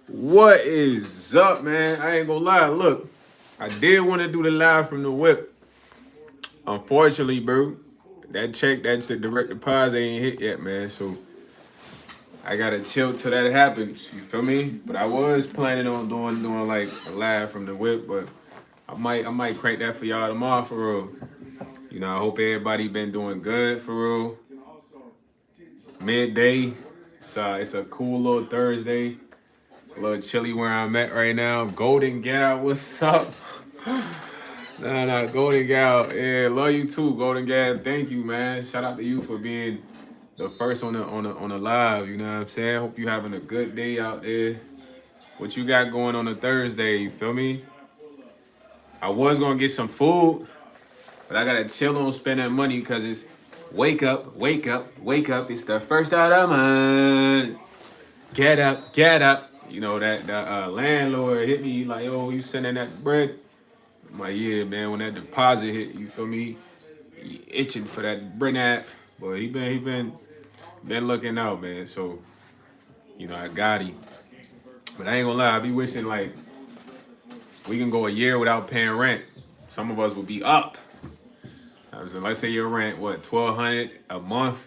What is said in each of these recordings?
What is up, man? I ain't gonna lie. Look, I did want to do the live from the whip. Unfortunately, bro, that check, that's the direct deposit ain't hit yet, man. So I gotta chill till that happens. You feel me? But I was planning on doing like a live from the whip, but I might crank that for y'all tomorrow for real. I hope everybody been doing good for real. Midday. It's a cool little Thursday. It's a little chilly where I'm at right now. Golden Gal, what's up? Nah, Golden Gal. Yeah, love you too, Golden Gal. Thank you, man. Shout out to you for being the first on the live. You know what I'm saying? Hope you having a good day out there. What you got going on a Thursday? You feel me? I was gonna get some food, but I gotta chill on spending money because it's wake up, wake up, wake up. It's the first of the month. Get up, get up. You know that the landlord hit me like, "Oh, you sending that bread?" I'm like, "Yeah, man. When that deposit hit, you feel me? He itching for that bread app, but he been looking out, man. So I got him. But I ain't gonna lie, I be wishing like we can go a year without paying rent. Some of us would be up. Let's say your rent, what, 1,200 a month?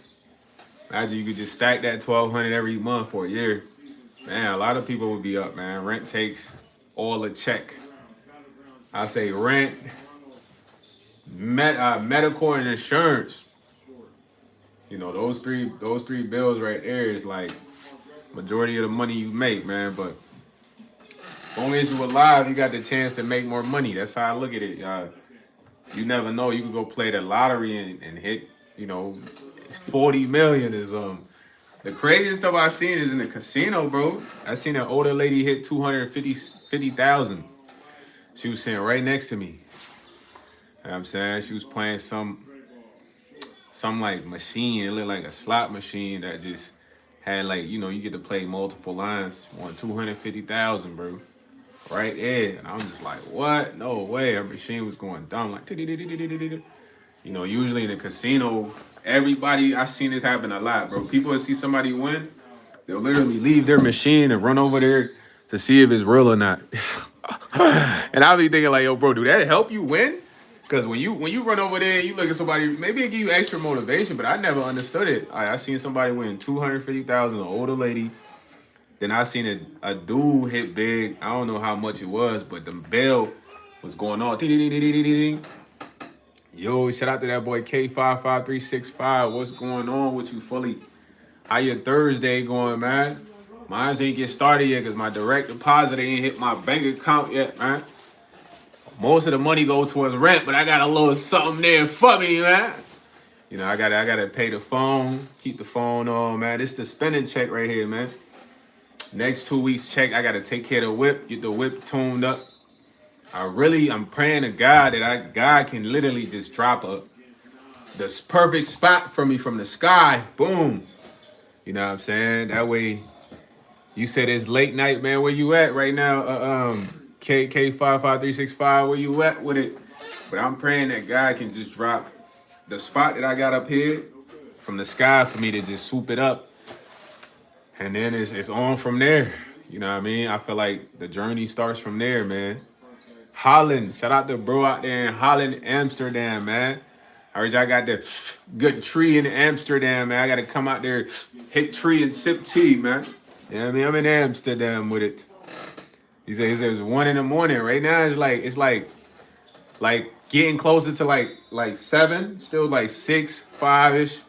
Imagine you could just stack that 1,200 every month for a year. Man, a lot of people would be up, man. Rent takes all a check. I say rent, medical, and insurance. Those three bills right there is like majority of the money you make, man. But as long as you alive, you got the chance to make more money. That's how I look at it. You never know. You could go play the lottery and hit, 40 million is the craziest stuff I've seen is in the casino, bro. I seen an older lady hit 250,000. She was sitting right next to me. You know what I'm saying? She was playing some like machine. It looked like a slot machine that just had like, you get to play multiple lines. She won 250,000, bro. Right there. And I'm just like, what? No way. Her machine was going dumb like usually in the casino, everybody I seen this happen a lot, bro. People will see somebody win, they'll literally leave their machine and run over there to see if it's real or not. And I'll be thinking like, yo, bro, do that help you win? Because when you run over there, you look at somebody, maybe it give you extra motivation, but I never understood it. I seen somebody win 250,000, an older lady. Then I seen a dude hit big. I don't know how much it was, but the bell was going on. Ding, ding, ding, ding, ding, ding. Yo, shout out to that boy K55365. What's going on with you, fully? How your Thursday going, man? Mine ain't get started yet because my direct deposit ain't hit my bank account yet, man. Most of the money goes towards rent, but I got a little something there for me, man. I gotta pay the phone, keep the phone on, man. This the spending check right here, man. Next 2 weeks check, I gotta take care of the whip, get the whip tuned up. I'm praying to God that God can literally just drop this perfect spot for me from the sky. Boom. You know what I'm saying? That way, you said it's late night, man. Where you at right now? K55365. Where you at with it? But I'm praying that God can just drop the spot that I got up here from the sky for me to just swoop it up, and then it's on from there. You know what I mean? I feel like the journey starts from there, man. Holland, shout out to bro out there in Holland, Amsterdam, man. I heard y'all got the good tree in Amsterdam, man. I gotta come out there, hit tree and sip tea, man. Yeah, I mean, I'm in Amsterdam with it. He said it's 1 in the morning. Right now it's like getting closer to like 7, still like 6, 5-ish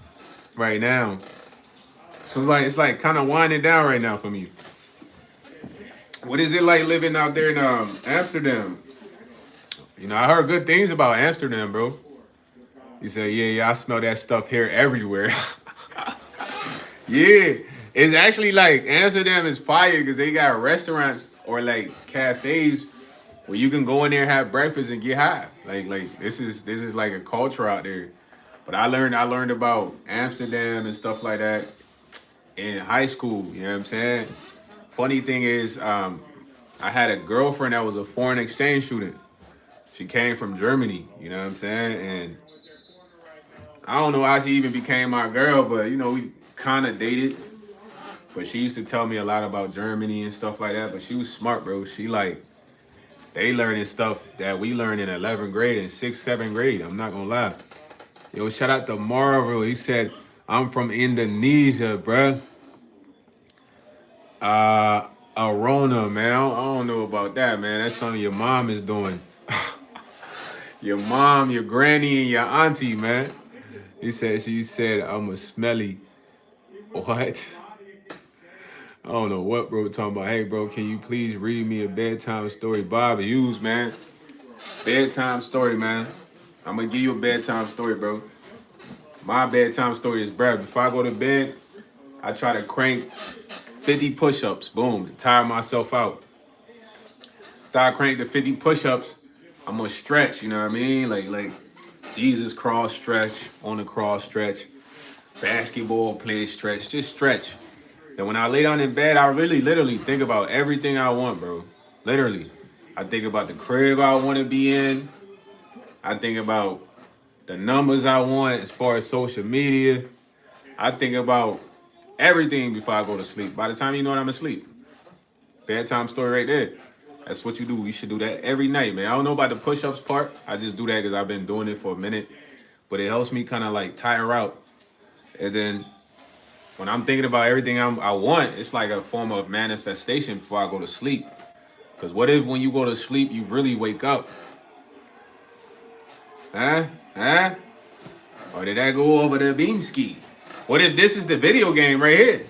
right now. So it's like kind of winding down right now for me. What is it like living out there in Amsterdam? I heard good things about Amsterdam, bro. He said, yeah, I smell that stuff here everywhere. Yeah, it's actually like Amsterdam is fire because they got restaurants or like cafes where you can go in there and have breakfast and get high. Like this is like a culture out there. But I learned about Amsterdam and stuff like that in high school. You know what I'm saying? Funny thing is, I had a girlfriend that was a foreign exchange student. She came from Germany. You know what I'm saying? And I don't know how she even became my girl, but we kind of dated. But she used to tell me a lot about Germany and stuff like that. But she was smart, bro. She like, they learning stuff that we learned in 11th grade and 6th, 7th grade. I'm not gonna lie. Yo, shout out to Marvel. He said, I'm from Indonesia, bruh. Arona, man. I don't know about that, man. That's something your mom is doing. Your mom, your granny, and your auntie, man. She said, I'm a smelly. What? I don't know what bro talking about. Hey, bro, can you please read me a bedtime story? Bob Hughes, man. Bedtime story, man. I'm gonna give you a bedtime story, bro. My bedtime story is, bro, before I go to bed, I try to crank 50 push-ups, boom, to tire myself out. After I crank the 50 push-ups, I'm gonna stretch, you know what I mean? Like Jesus cross stretch, on the cross stretch, basketball play stretch, just stretch. And when I lay down in bed, I really literally think about everything I want, bro. Literally. I think about the crib I want to be in. I think about the numbers I want as far as social media. I think about everything before I go to sleep. By the time you know it, I'm asleep. Bedtime story right there. That's what you do. You should do that every night, man. I don't know about the push-ups part. I just do that because I've been doing it for a minute. But it helps me kind of like tire out. And then when I'm thinking about everything I want, it's like a form of manifestation before I go to sleep. Because what if when you go to sleep, you really wake up? Huh? Huh? Or did that go over the beanski? What if this is the video game right here?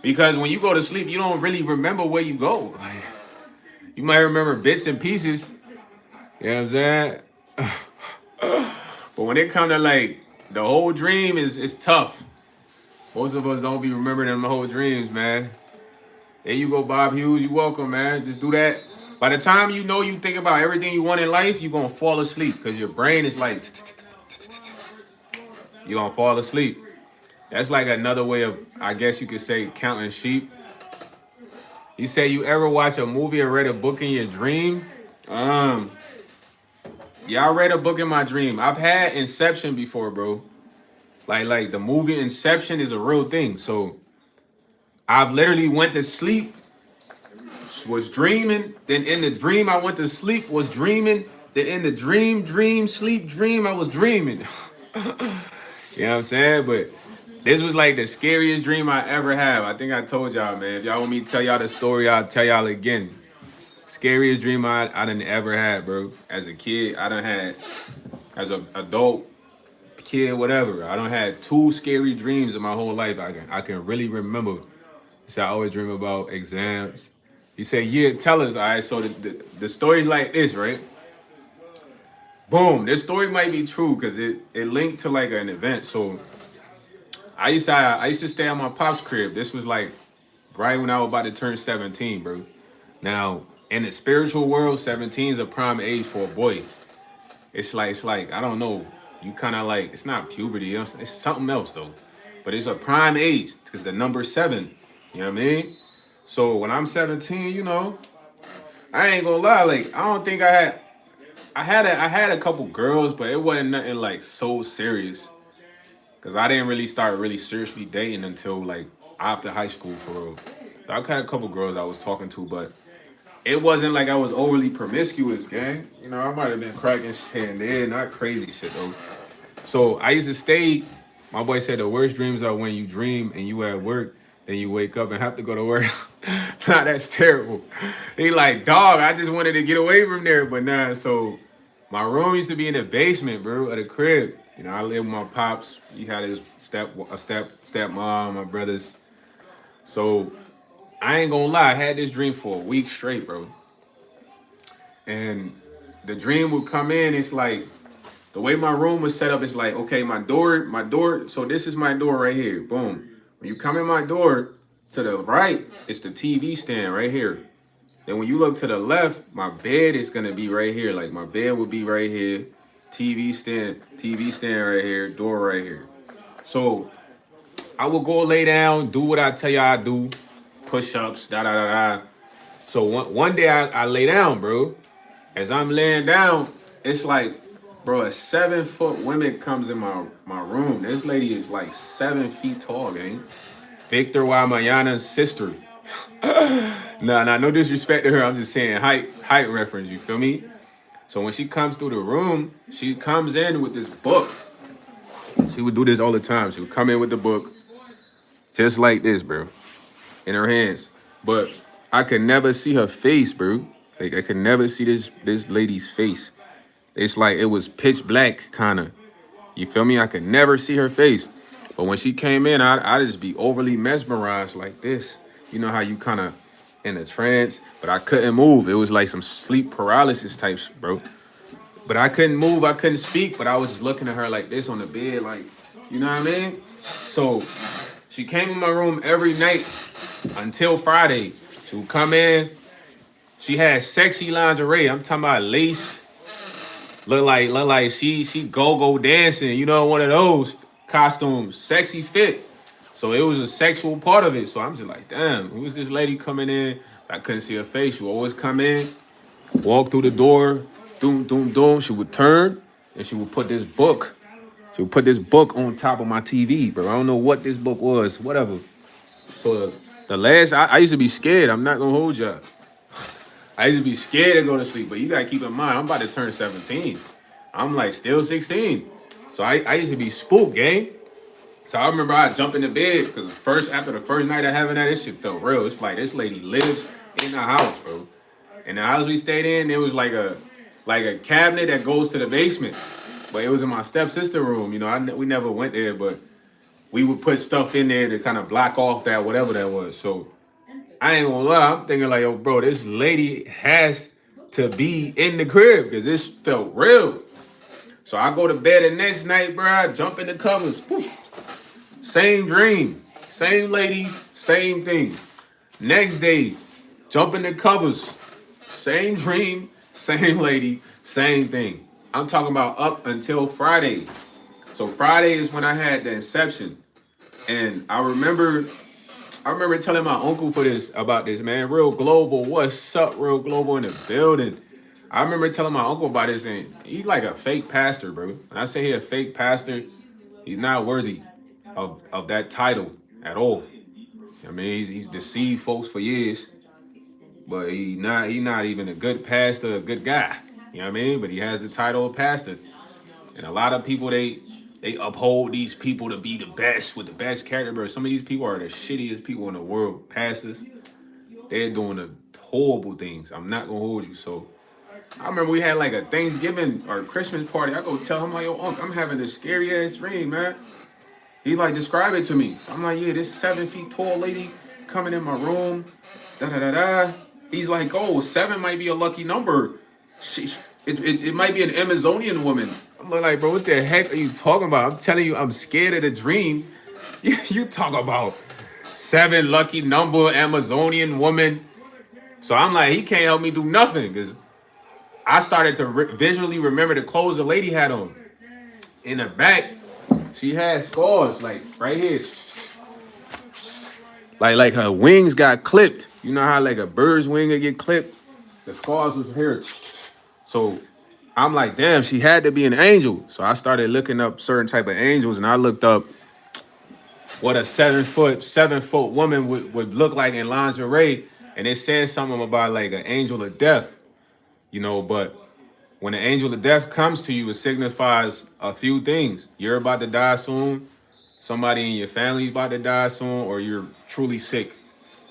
Because when you go to sleep, you don't really remember where you go. Like, you might remember bits and pieces. You know what I'm saying? But when it comes to like the whole dream it's tough. Most of us don't be remembering them whole dreams, man. There you go, Bob Hughes. You welcome, man. Just do that. By the time you know you think about everything you want in life, you're going to fall asleep because your brain is like, you're going to fall asleep. That's like another way of, I guess you could say, counting sheep. You say you ever watch a movie or read a book in your dream? Yeah, I read a book in my dream. I've had Inception before, bro. Like the movie Inception is a real thing. So I've literally went to sleep, was dreaming, then in the dream I went to sleep, was dreaming, then in the dream, sleep, dream, I was dreaming. You know what I'm saying? But this was like the scariest dream I ever have. I think I told y'all, man. If y'all want me to tell y'all the story, I'll tell y'all again. Scariest dream I done ever had, bro. As a kid, I done had, as an adult, kid, whatever. I done had 2 scary dreams in my whole life. I can really remember. So I always dream about exams. He said, yeah, tell us. All right, so the story's like this, right? Boom. This story might be true because it linked to like an event. So I used to stay at my pop's crib. This was like right when I was about to turn 17, bro. Now, in the spiritual world, 17 is a prime age for a boy. It's like I don't know. You kind of like, it's not puberty. It's something else, though. But it's a prime age because the number 7. You know what I mean? So when I'm 17, you know, I ain't gonna lie. Like, I don't think I had a couple girls, but it wasn't nothing like so serious. Cause I didn't really start really seriously dating until like after high school for real. So I had a couple girls I was talking to, but it wasn't like I was overly promiscuous, gang. You know, I might have been cracking shit and there, not crazy shit though. So I used to stay. My boy said the worst dreams are when you dream and you at work, then you wake up and have to go to work. Nah, that's terrible. He like, dog, I just wanted to get away from there, but nah. So my room used to be in the basement, bro, of the crib. You know, I lived with my pops. He had his stepmom, my brothers. So I ain't gonna lie, I had this dream for a week straight, bro. And the dream would come in, it's like, the way my room was set up, it's like, okay, my door, so this is my door right here, boom. When you come in my door, to the right, it's the TV stand right here. Then when you look to the left, my bed is gonna be right here. Like my bed would be right here, TV stand right here, door right here. So I will go lay down, do what I tell y'all I do, push-ups, da da da da. So one day I lay down, bro. As I'm laying down, it's like, bro, a 7-foot woman comes in my room. This lady is like 7 feet tall, gang. Victor Waymayana's sister. Nah, no disrespect to her. I'm just saying height reference. You feel me? So when she comes through the room, she comes in with this book. She would do this all the time. She would come in with the book, just like this, bro, in her hands. But I could never see her face, bro. Like I could never see this lady's face. It's like it was pitch black, kind of. You feel me? I could never see her face. But when she came in, I just be overly mesmerized like this. You know how you kind of in a trance, but I couldn't move. It was like some sleep paralysis types, bro. But I couldn't move, I couldn't speak, but I was just looking at her like this on the bed, like, you know what I mean? So she came in my room every night until Friday. She would come in. She had sexy lingerie. I'm talking about lace. Look like she go dancing, you know, one of those costumes, sexy fit. So it was a sexual part of it. So I'm just like, damn, who is this lady coming in? I couldn't see her face. She would always come in, walk through the door, doom, doom, doom. She would turn and she would put this book. She would put this book on top of my TV, bro. I don't know what this book was, whatever. So the last, I used to be scared. I'm not gonna hold y'all. I used to be scared to go to sleep, but you gotta keep in mind, I'm about to turn 17. I'm like still 16. So I used to be spooked, gang. So I remember I jumped in the bed because after the first night of having that, this shit felt real. It's like this lady lives in the house, bro. And the house we stayed in, there was like a cabinet that goes to the basement. But it was in my stepsister room. You know, we never went there, but we would put stuff in there to kind of block off that whatever that was. So I ain't gonna lie, I'm thinking like, yo, bro, this lady has to be in the crib because this felt real. So I go to bed the next night, bro. I jump in the covers. Poof. Same dream, same lady, same thing. Next day, jump in the covers. Same dream, same lady, same thing. I'm talking about up until Friday. So Friday is when I had the inception. And I remember telling my uncle about this, man. Real Global, what's up, Real Global in the building? I remember telling my uncle about this, and he's like a fake pastor, bro. When I say he's a fake pastor, he's not worthy of that title at all. I mean, he's deceived folks for years, but he not even a good pastor, a good guy. You know what I mean? But he has the title of pastor, and a lot of people they uphold these people to be the best with the best character. But some of these people are the shittiest people in the world. Pastors, they're doing the horrible things. I'm not gonna hold you. So I remember we had like a Thanksgiving or Christmas party. I go tell him like, yo, Unc, I'm having this scary ass dream, man. He like describe it to me. So I'm like, yeah, this 7 feet tall lady coming in my room. Da da da da. He's like, oh, 7 might be a lucky number. It might be an Amazonian woman. I'm like, bro, what the heck are you talking about? I'm telling you, I'm scared of the dream. You talk about 7 lucky number Amazonian woman. So I'm like, he can't help me do nothing because I started to visually remember the clothes the lady had on. In the back, she had scars like right here. Like her wings got clipped. You know how like a bird's wing would get clipped? The scars was here. So I'm like, damn, she had to be an angel. So I started looking up certain type of angels, and I looked up what a 7 foot woman would look like in lingerie, and it said something about like an angel of death, you know. But when an angel of death comes to you, it signifies a few things. You're about to die soon. Somebody in your family is about to die soon, or you're truly sick.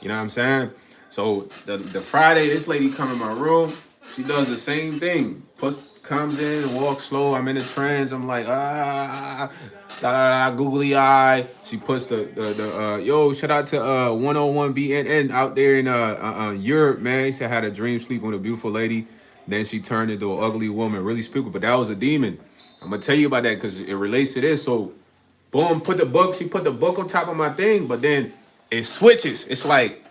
You know what I'm saying? So the Friday, this lady come in my room. She does the same thing. Plus comes in and walks slow. I'm in a trance. I'm like, googly eye. She puts the yo, shout out to 101 BNN out there in Europe, man. He said I had a dream sleeping with a beautiful lady. Then she turned into an ugly woman, really spooky. But that was a demon. I'm gonna tell you about that because it relates to this. So boom, she put the book on top of my thing, but then it switches. It's like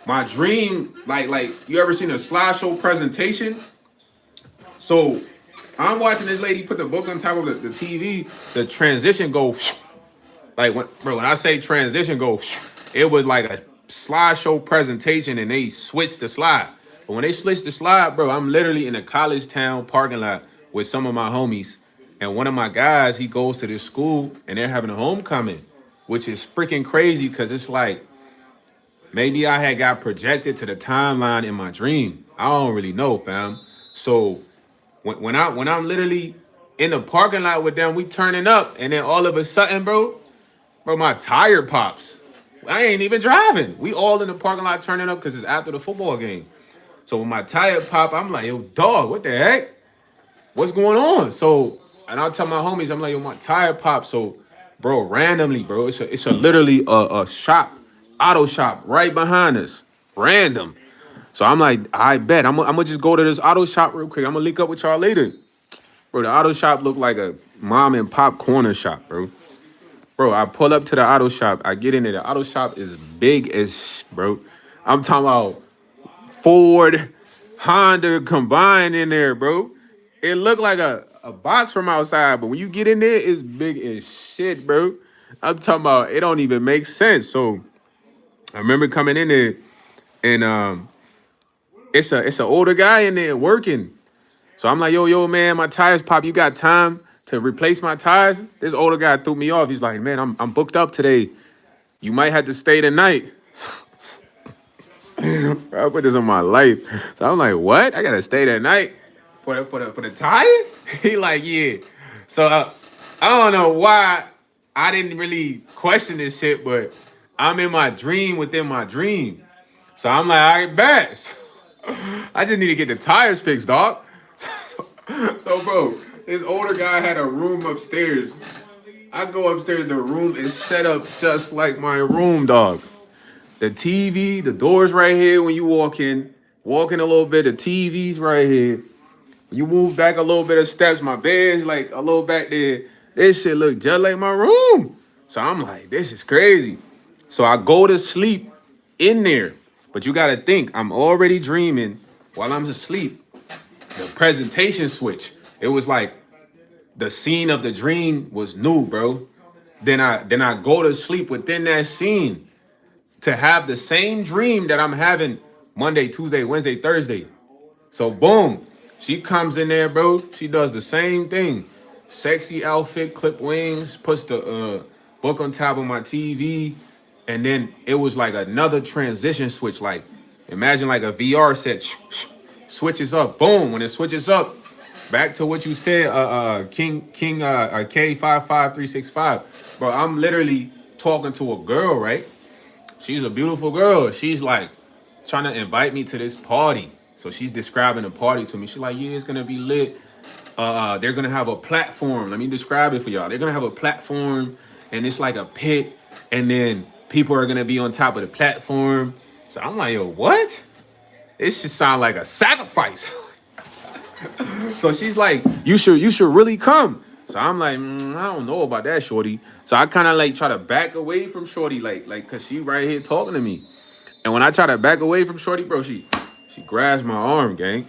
my dream, like you ever seen a slideshow presentation? So I'm watching this lady put the book on top of the TV. The transition goes like when I say transition goes, it was like a slideshow presentation, and they switched the slide. But when they switched the slide, bro, I'm literally in a college town parking lot with some of my homies. And one of my guys, he goes to this school and they're having a homecoming. which is freaking crazy because it's like maybe I had got projected to the timeline in my dream. I don't really know, fam. So when I'm literally in the parking lot with them, we turning up, and then all of a sudden, bro, my tire pops. I ain't even driving. We all in the parking lot turning up because it's after the football game. So when my tire pop, I'm like, yo, dog, what the heck? What's going on? So, and I'll tell my homies, I'm like, yo, my tire popped. So, bro, randomly, bro, it's a literally a shop, auto shop right behind us. Random. So I'm like, I bet. I'm gonna just go to this auto shop real quick. I'm gonna link up with y'all later. Bro, the auto shop looked like a mom and pop corner shop, bro. Bro, I pull up to the auto shop. I get in there. The auto shop is big as, bro. I'm talking about Ford, Honda combined in there, bro. It looked like a box from outside, but when you get in there, it's big as shit, bro. I'm talking about it don't even make sense. So I remember coming in there, and it's an older guy in there working. So I'm like, yo, man, my tires pop. You got time to replace my tires? This older guy threw me off. He's like, man, I'm booked up today. You might have to stay the night. I put this on my life. So I'm like, what? I gotta stay that night for the tire? He like, yeah. So I don't know why I didn't really question this shit, but I'm in my dream within my dream. So I'm like, all right, bet. I just need to get the tires fixed, dog. So, bro, this older guy had a room upstairs. I go upstairs, the room is set up just like my room, dog. The TV, the doors right here when you walk in a little bit, the TV's right here. You move back a little bit of steps, my bed's like a little back there. This shit look just like my room. So I'm like, this is crazy. So I go to sleep in there. But you gotta think, I'm already dreaming while I'm asleep. The presentation switch. It was like the scene of the dream was new, bro. Then I go to sleep within that scene to have the same dream that I'm having Monday, Tuesday, Wednesday, Thursday. So boom, she comes in there, bro. She does the same thing. Sexy outfit, clip wings, puts the book on top of my TV, and then it was like another transition switch. Like imagine like a VR set switches up. Boom, when it switches up, back to what you said, King K55365. Bro, I'm literally talking to a girl, right? She's a beautiful girl. She's like trying to invite me to this party. So she's describing the party to me. She's like, yeah, it's gonna be lit. They're gonna have a platform. Let me describe it for y'all. They're gonna have a platform, and it's like a pit, and then people are gonna be on top of the platform. So I'm like, yo, what? This should sound like a sacrifice. So she's like, you should really come. So I'm like, I don't know about that, shorty. So I kind of like try to back away from shorty, like, cause she right here talking to me. And when I try to back away from shorty, bro, she grabs my arm, gang.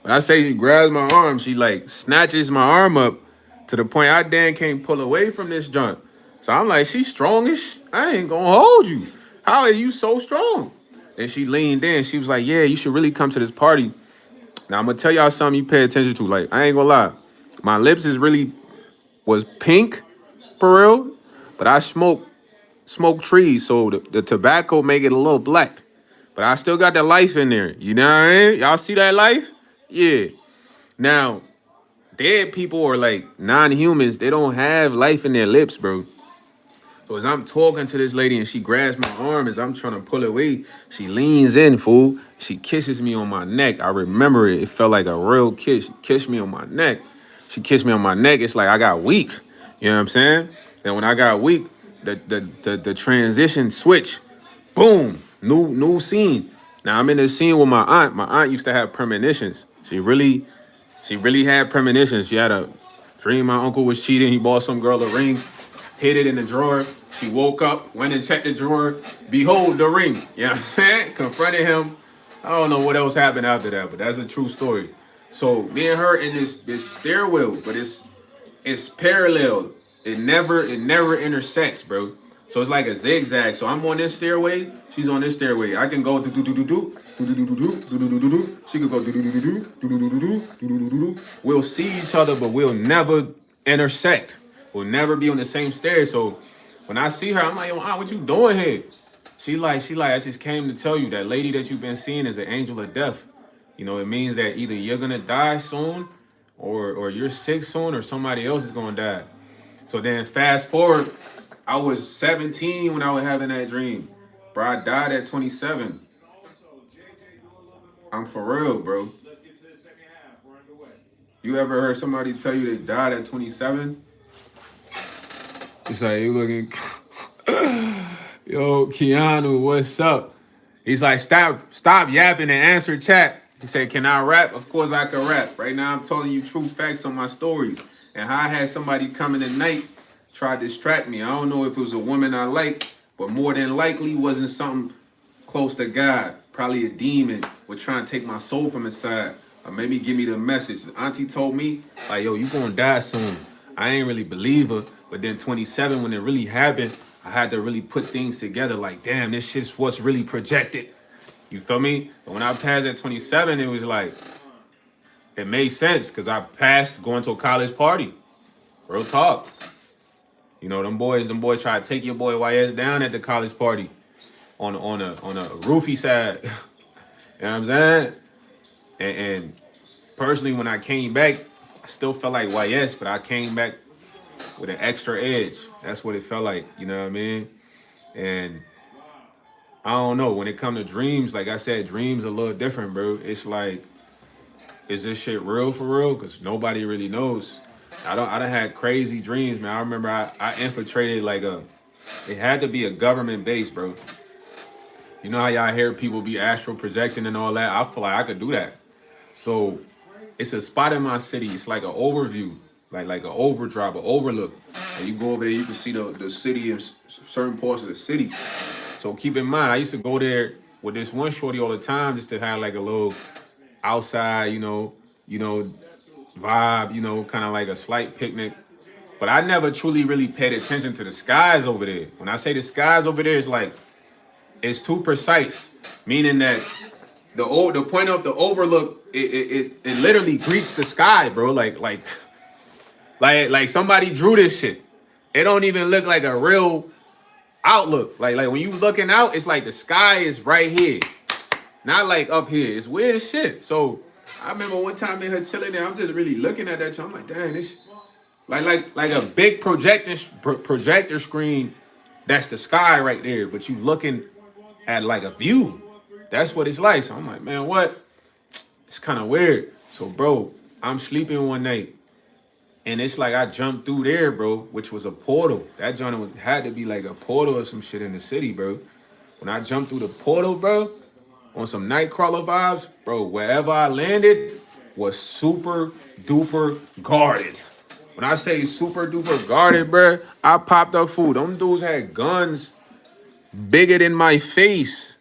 When I say she grabs my arm, she like snatches my arm up to the point I damn can't pull away from this junk. So I'm like, she's strongish. I ain't gonna hold you. How are you so strong? And she leaned in. She was like, yeah, you should really come to this party. Now I'm gonna tell y'all something you pay attention to. Like, I ain't gonna lie. My lips was pink for real, but I smoke trees, so the tobacco make it a little black. But I still got the life in there. You know what I mean? Y'all see that life? Yeah. Now, dead people or like non-humans, they don't have life in their lips, bro. So as I'm talking to this lady and she grabs my arm as I'm trying to pull away, she leans in, fool. She kisses me on my neck. I remember it. It felt like a real kiss. She kissed me on my neck. She kissed me on my neck. It's like I got weak. You know what I'm saying? And when I got weak, the transition switch, boom, new scene. Now I'm in this scene with my aunt. My aunt used to have premonitions. She really had premonitions. She had a dream my uncle was cheating. He bought some girl a ring, hid it in the drawer. She woke up, went and checked the drawer. Behold the ring. You know what I'm saying? Confronted him. I don't know what else happened after that, but that's a true story. So me and her in this stairwell, but it's parallel. It never intersects, bro. So it's like a zigzag. So I'm on this stairway, she's on this stairway. I can go do do do do do do do do do do do do do do. She could go do do do do do do do do do do do do do. We'll see each other, but we'll never intersect. We'll never be on the same stair. So When I see her, I'm like, yo, Aunt, what you doing here? She like, I just came to tell you that lady that you've been seeing is an angel of death. You know, it means that either you're gonna die soon, or you're sick soon, or somebody else is gonna die. So then fast forward, I was 17 when I was having that dream. Bro, I died at 27. I'm for real, bro. You ever heard somebody tell you they died at 27? It's like, you looking, yo, Keanu, what's up? He's like, stop yapping and answer chat. He said, can I rap? Of course I can rap. Right now I'm telling you true facts on my stories. And how I had somebody come in at night try to distract me. I don't know if it was a woman I liked, but more than likely wasn't something close to God. Probably a demon was trying to take my soul from inside. Or maybe give me the message. Auntie told me, like, yo, you gonna die soon. I ain't really believe her. But then 27, when it really happened, I had to really put things together. Like, damn, this shit's what's really projected. You feel me? But when I passed at 27, it was like, it made sense because I passed going to a college party. Real talk. You know, them boys try to take your boy YS down at the college party on a roofie side. You know what I'm saying? And personally, when I came back, I still felt like YS, but I came back with an extra edge. That's what it felt like. You know what I mean? And I don't know. When it comes to dreams, like I said, dreams are a little different, bro. It's like, is this shit real for real? Because nobody really knows. I done had crazy dreams, man. I remember I infiltrated it had to be a government base, bro. You know how y'all hear people be astral projecting and all that? I feel like I could do that. So it's a spot in my city. It's like an overview, like an overdrive, an overlook. And you go over there, you can see the city and certain parts of the city. So keep in mind, I used to go there with this one shorty all the time just to have like a little outside, vibe, kind of like a slight picnic. But I never truly really paid attention to the skies over there. When I say the skies over there, it's like it's too precise, meaning that the point of the overlook, it literally greets the sky, bro. Like somebody drew this shit. It don't even look like a real outlook. Like when you looking out, it's like the sky is right here, not like up here. It's weird as shit. So I remember one time in her chilling there, I'm just really looking at that. I'm like, dang, this like a big projector screen. That's the sky right there, but you looking at like a view. That's what it's like. So I'm like, man, what? It's kind of weird. So, bro, I'm sleeping one night, and it's like I jumped through there, bro, which was a portal. That joint had to be like a portal or some shit in the city, bro. When I jumped through the portal, bro, on some Nightcrawler vibes, bro, wherever I landed was super duper guarded. When I say super duper guarded, bro, I popped up food. Them dudes had guns bigger than my face.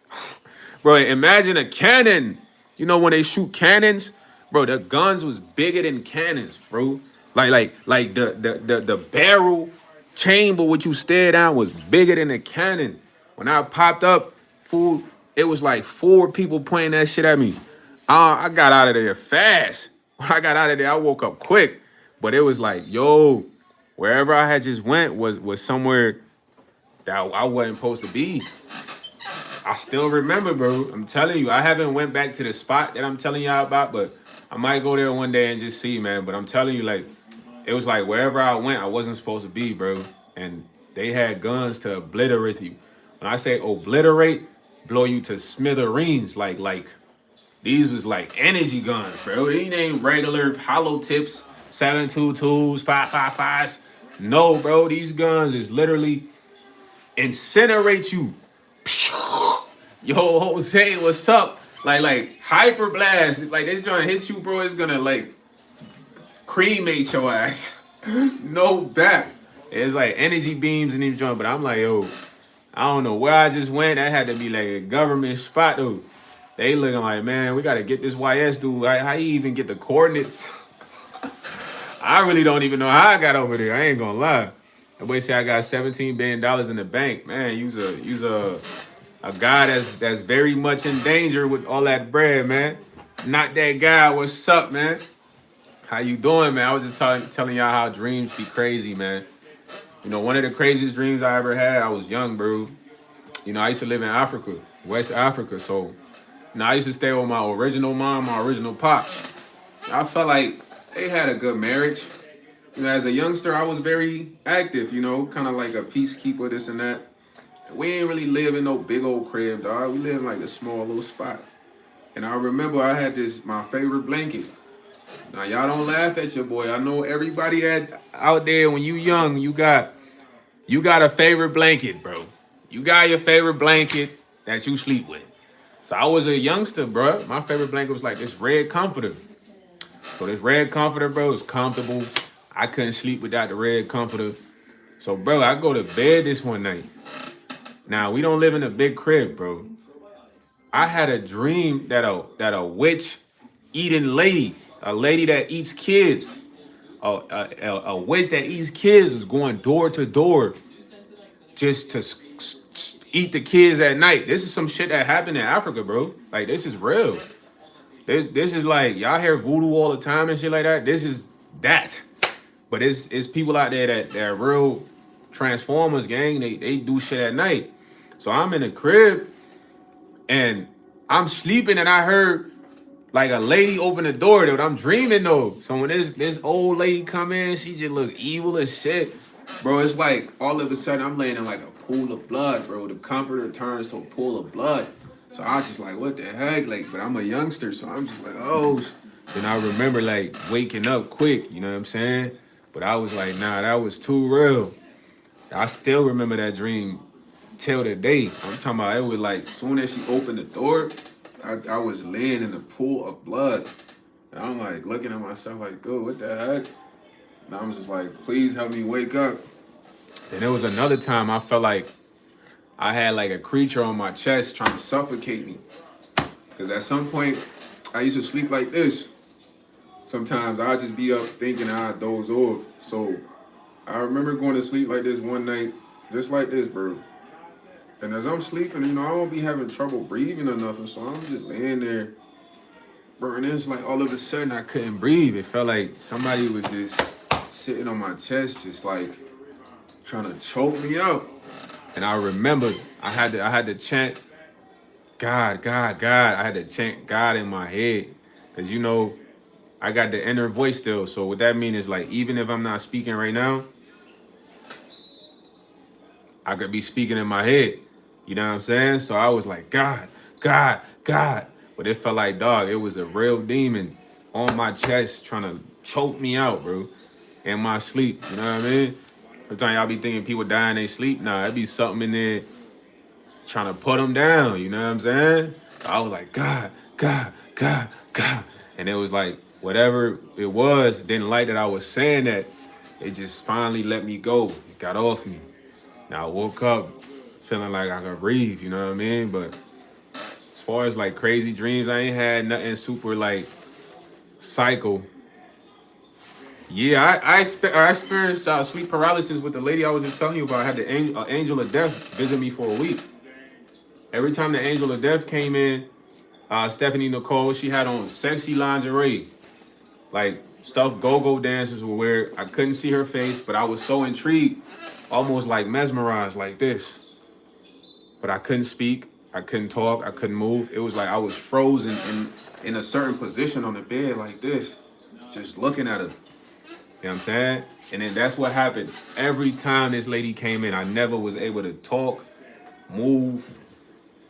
Bro, imagine a cannon. You know when they shoot cannons? Bro, the guns was bigger than cannons, bro. Like the barrel chamber what you stare down was bigger than the cannon. When I popped up, food, it was like 4 people pointing that shit at me. I got out of there fast. When I got out of there, I woke up quick. But it was like, yo, wherever I had just went was somewhere that I wasn't supposed to be. I still remember, bro. I'm telling you, I haven't went back to the spot that I'm telling y'all about, but I might go there one day and just see, man. But I'm telling you, like, it was like wherever I went, I wasn't supposed to be, bro. And they had guns to obliterate you. When I say obliterate, blow you to smithereens. Like these was like energy guns, bro. These ain't regular hollow tips, 7.22s, 5.55s. No, bro. These guns is literally incinerate you. Yo, Jose, what's up? Like hyper blast. Like this joint hit you, bro. It's gonna like cremate your ass. No back. It's like energy beams in these joint. But I'm like, yo, I don't know where I just went. That had to be like a government spot, though. They looking like, man, we gotta get this YS dude. How you even get the coordinates? I really don't even know how I got over there. I ain't gonna lie. The boy say I got $17 billion in the bank. Man, use a guy that's very much in danger with all that bread, man. Not that guy. What's up, man? How you doing, man? I was just telling y'all how dreams be crazy, man. You know, one of the craziest dreams I ever had, I was young, bro. You know, I used to live in Africa, West Africa. So, you know, I used to stay with my original mom, my original pops. I felt like they had a good marriage. You know, as a youngster, I was very active, you know, kind of like a peacekeeper, this and that. We ain't really live in no big old crib, dog. We live in like a small little spot. And I remember I had my favorite blanket. Now, y'all don't laugh at your boy. I know everybody out there, when you young, you got a favorite blanket, bro. You got your favorite blanket that you sleep with. So I was a youngster, bro. My favorite blanket was like this red comforter. So this red comforter, bro, is comfortable. I couldn't sleep without the red comforter. So, bro, I go to bed this one night. Now, we don't live in a big crib, bro. I had a dream that a witch eating lady, a lady that eats kids, a witch that eats kids was going door to door just to eat the kids at night. This is some shit that happened in Africa, bro. Like, this is real. This is like, y'all hear voodoo all the time and shit like that. This is that. But it's people out there that are real Transformers gang. They do shit at night. So I'm in the crib and I'm sleeping and I heard like a lady open the door though. I'm dreaming though. So when this old lady come in, she just look evil as shit. Bro, it's like all of a sudden I'm laying in like a pool of blood, bro. The comforter turns to a pool of blood. So I was just like, what the heck? Like, but I'm a youngster, so I'm just like, oh. Then I remember like waking up quick, you know what I'm saying? But I was like, nah, that was too real. I still remember that dream till the day. I'm talking about it was like, soon as she opened the door, I was laying in a pool of blood. And I'm like looking at myself like, dude, what the heck? And I'm just like, please help me wake up. And there was another time I felt like I had like a creature on my chest trying to suffocate me. Because at some point, I used to sleep like this. Sometimes I'd just be up thinking I'd doze off. So I remember going to sleep like this one night, just like this, bro. And as I'm sleeping, you know, I won't be having trouble breathing or nothing. So I'm just laying there, bro. And it's like all of a sudden I couldn't breathe. It felt like somebody was just sitting on my chest, just like trying to choke me out. And I remember I had to chant God, God, God. I had to chant God in my head. Cause you know, I got the inner voice still. So what that means is like, even if I'm not speaking right now, I could be speaking in my head. You know what I'm saying? So I was like, God, God, God. But it felt like, dog, it was a real demon on my chest trying to choke me out, bro, in my sleep. You know what I mean? Every time y'all be thinking people die in their sleep, nah, it be something in there trying to put them down. You know what I'm saying? So I was like, God, God, God, God. And it was like, whatever it was, didn't like that I was saying that. It just finally let me go. It got off me. Now I woke up feeling like I could breathe, you know what I mean? But as far as like crazy dreams, I ain't had nothing super like psycho. Yeah, I experienced sleep paralysis with the lady I was just telling you about. I had the angel of death visit me for a week. Every time the angel of death came in, Stephanie Nicole, she had on sexy lingerie, like stuff go-go dancers would wear. I couldn't see her face, but I was so intrigued, almost like mesmerized like this. But I couldn't speak, I couldn't talk, I couldn't move. It was like I was frozen in a certain position on the bed like this, just looking at her. You know what I'm saying? And then that's what happened. Every time this lady came in, I never was able to talk, move,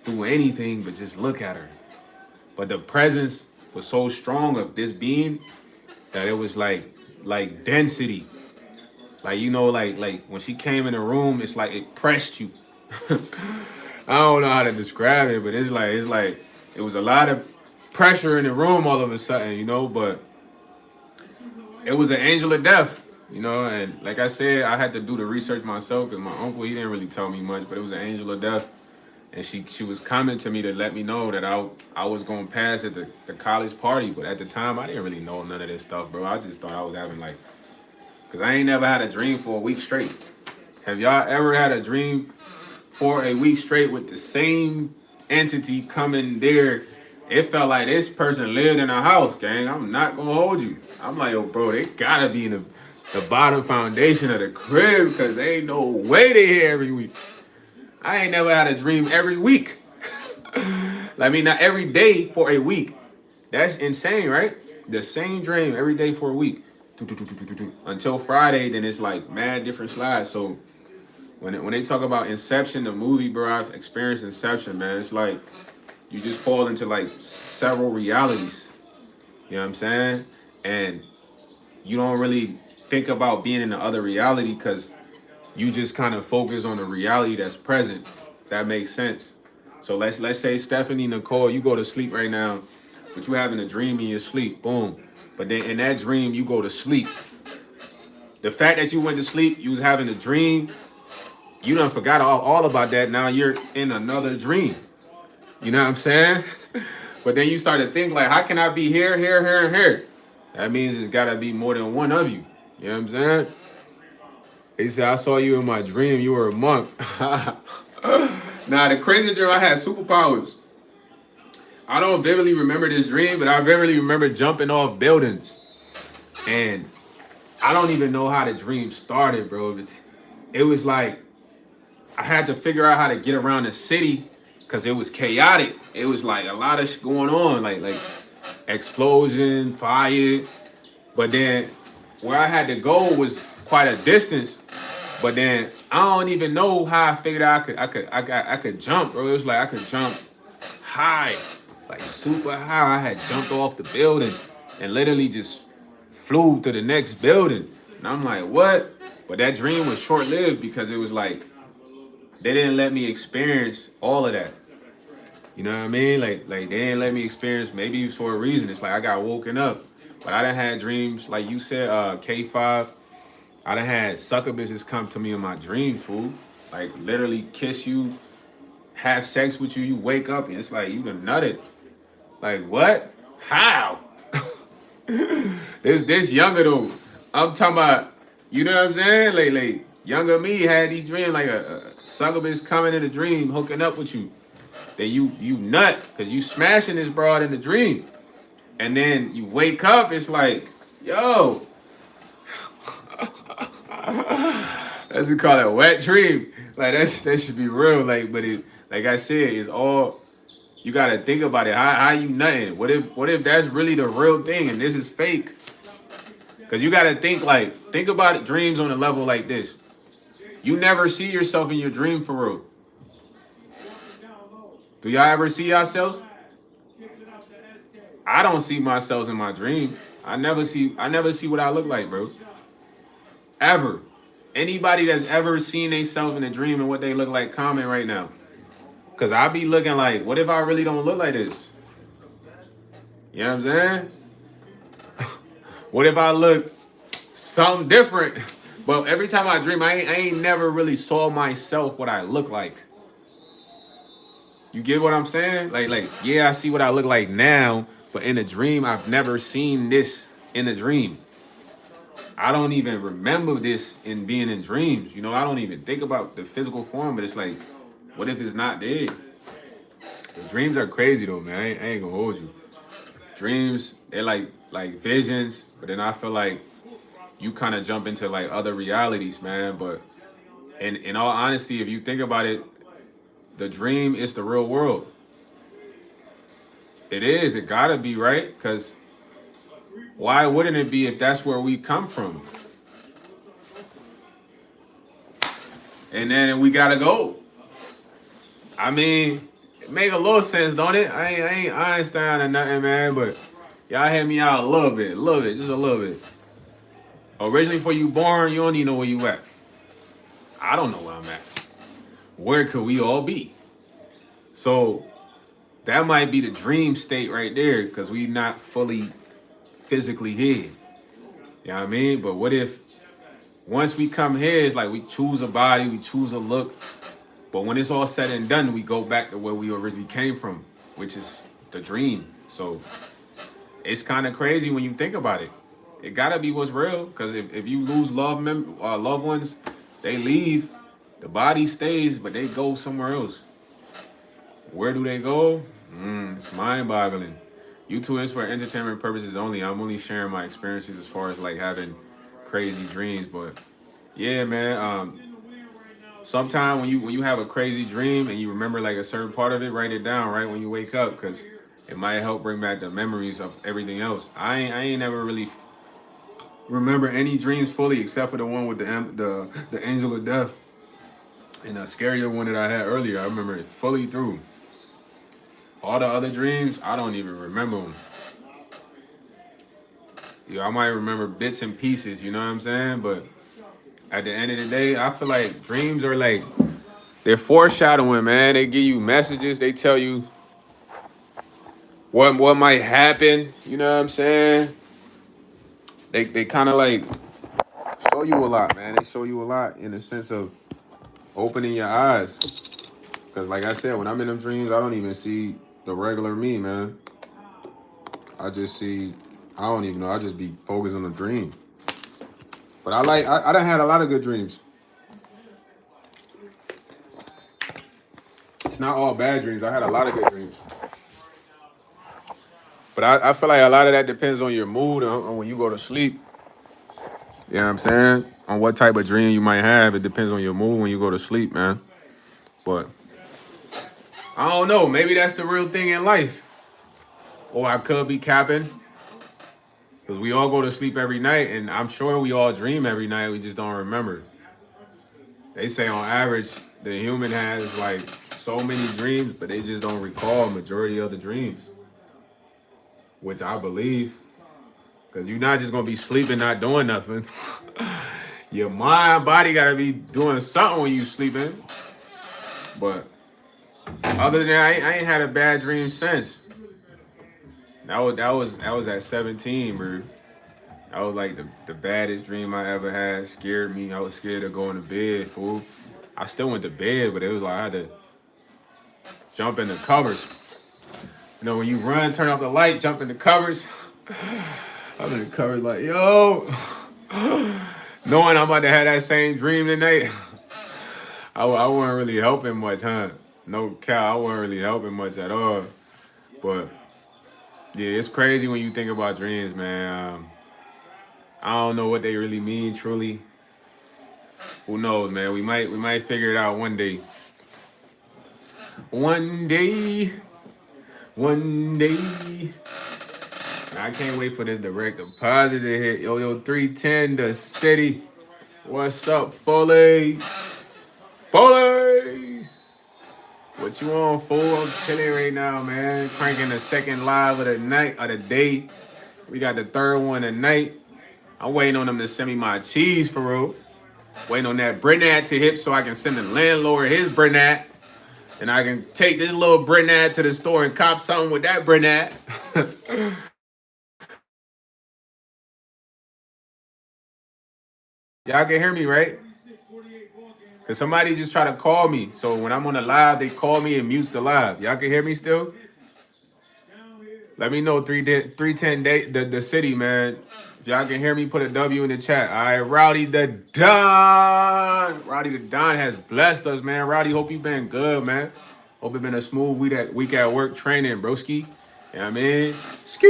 do anything but just look at her. But the presence was so strong of this being that it was like density. Like, you know, like when she came in the room, it's like it pressed you. I don't know how to describe it, but it's like it was a lot of pressure in the room all of a sudden, you know, but it was an angel of death, you know, and like I said, I had to do the research myself because my uncle, he didn't really tell me much, but it was an angel of death. And she was coming to me to let me know that I was going to pass at the college party. But at the time, I didn't really know none of this stuff, bro. I just thought I was having like, because I ain't never had a dream for a week straight. Have y'all ever had a dream for a week straight with the same entity coming there? It felt like this person lived in a house, gang. I'm not going to hold you. I'm like, yo, bro, they got to be in the the bottom foundation of the crib because there ain't no way they here every week. I ain't never had a dream every week. I mean, not every day for a week. That's insane, right? The same dream every day for a week. Until Friday, then it's like mad different slides. So when they talk about Inception, the movie, bro, I've experienced Inception, man. It's like you just fall into like several realities. You know what I'm saying? And you don't really think about being in the other reality because you just kind of focus on the reality that's present. If that makes sense. So let's say Stephanie, Nicole, you go to sleep right now, but you having a dream in your sleep. Boom. But then in that dream, you go to sleep. The fact that you went to sleep, you was having a dream, you done forgot all about that. Now you're in another dream. You know what I'm saying? But then you start to think like, how can I be here, here, here, and here? That means it's gotta be more than one of you. You know what I'm saying? He said, I saw you in my dream. You were a monk. Nah, the crazy dream, I had superpowers. I don't vividly remember this dream, but I vividly remember jumping off buildings. And I don't even know how the dream started, bro. It was like I had to figure out how to get around the city because it was chaotic. It was like a lot of shit going on, like explosion, fire. But then where I had to go was quite a distance. But then I don't even know how I figured out I could jump, bro. It was like I could jump high, like super high. I had jumped off the building and literally just flew to the next building. And I'm like, what? But that dream was short-lived because it was like they didn't let me experience all of that. You know what I mean? Like they didn't let me experience, maybe for a reason. It's like I got woken up. But I done had dreams, like you said, K5. I done had sucker bitches come to me in my dream, fool. Like literally kiss you, have sex with you, you wake up and it's like you done nutted. Like what? How? This younger though. I'm talking about, you know what I'm saying? Like younger me had these dreams like a sucker bitch coming in a dream, hooking up with you. Then you nut because you smashing this broad in the dream. And then you wake up, it's like, yo. That's what we call it, a wet dream. Like that should be real. Like, but it, like I said, it's all you gotta think about it. How you nutting? What if that's really the real thing and this is fake? Cause you gotta think about it, dreams on a level like this. You never see yourself in your dream for real. Do y'all ever see yourselves? I don't see myself in my dream. I never see what I look like, bro. Ever. Anybody that's ever seen themselves in a dream and what they look like, comment right now. Cause I be looking like, what if I really don't look like this? You know what I'm saying? What if I look something different? But every time I dream, I ain't never really saw myself what I look like. You get what I'm saying? Like, yeah, I see what I look like now, but in a dream, I've never seen this in a dream. I don't even remember this in being in dreams. You know, I don't even think about the physical form, but it's like, what if it's not there? The dreams are crazy though, man. I ain't gonna hold you. Dreams, they're like visions, but then I feel like you kind of jump into like other realities, man. But in all honesty, if you think about it, the dream is the real world. It is. It gotta be, right? Because why wouldn't it be if that's where we come from? And then we gotta go. I mean, it make a little sense, don't it? I ain't Einstein or nothing, man, but y'all hear me out a little bit, just a little bit. Originally, before you born, you don't even know where you at. I don't know where I'm at. Where could we all be? So that might be the dream state right there, because we not fully physically here. You know what I mean? But what if once we come here, it's like we choose a body, we choose a look, but when it's all said and done, we go back to where we originally came from, which is the dream. So it's kind of crazy when you think about it. It gotta be what's real, because if you lose loved ones, they leave, the body stays, but they go somewhere else. Where do they go? It's mind-boggling. YouTube is for entertainment purposes only. I'm only sharing my experiences as far as like having crazy dreams. But yeah, man. Sometime when you have a crazy dream and you remember like a certain part of it, write it down right when you wake up, because it might help bring back the memories of everything else. I ain't never really remember any dreams fully except for the one with the angel of death and a scarier one that I had earlier. I remember it fully through. All the other dreams, I don't even remember them. Yeah, I might remember bits and pieces, you know what I'm saying? But at the end of the day, I feel like dreams are like they're foreshadowing, man. They give you messages. They tell you what might happen. You know what I'm saying? They kind of like show you a lot, man. They show you a lot in the sense of opening your eyes. Cause like I said, when I'm in them dreams, I don't even see the regular me, man. I just see, I don't even know. I just be focused on the dream. But I done had a lot of good dreams. It's not all bad dreams. I had a lot of good dreams. But I feel like a lot of that depends on your mood on when you go to sleep. You know what I'm saying? On what type of dream you might have. It depends on your mood when you go to sleep, man. But I don't know. Maybe that's the real thing in life. Or I could be capping. Because we all go to sleep every night, and I'm sure we all dream every night. We just don't remember. They say on average, the human has like so many dreams, but they just don't recall majority of the dreams, which I believe. Because you're not just going to be sleeping, not doing nothing. Your mind, body got to be doing something when you sleeping. But other than that, I ain't had a bad dream since. That was at 17, bro. That was like the baddest dream I ever had. Scared me. I was scared of going to bed, fool. I still went to bed, but it was like I had to jump in the covers. You know, when you run, turn off the light, jump in the covers. I'm in the covers like, yo. Knowing I'm about to have that same dream tonight, I wasn't really helping much, huh? No cow, I wasn't really helping much at all. But yeah, it's crazy when you think about dreams, man. I don't know what they really mean, truly. Who knows, man? We might figure it out one day. One day. One day. I can't wait for this direct deposit to hit. Yo, 310, the city. What's up, Foley? Foley! What you on, fool? I'm chilling right now, man. Cranking the second live of the night, of the day. We got the third one tonight. I'm waiting on them to send me my cheese, for real. Waiting on that Brenad to hit so I can send the landlord his Brenad. And I can take this little Brenad to the store and cop something with that Brenad. Y'all can hear me, right? Because somebody just try to call me. So when I'm on the live, they call me and mutes the live. Y'all can hear me still? Let me know 310 day the city, man. If y'all can hear me, put a W in the chat. All right, Rowdy the Don. Rowdy the Don has blessed us, man. Rowdy, hope you been good, man. Hope it been a smooth week at work training, broski. You know what I mean? Ski.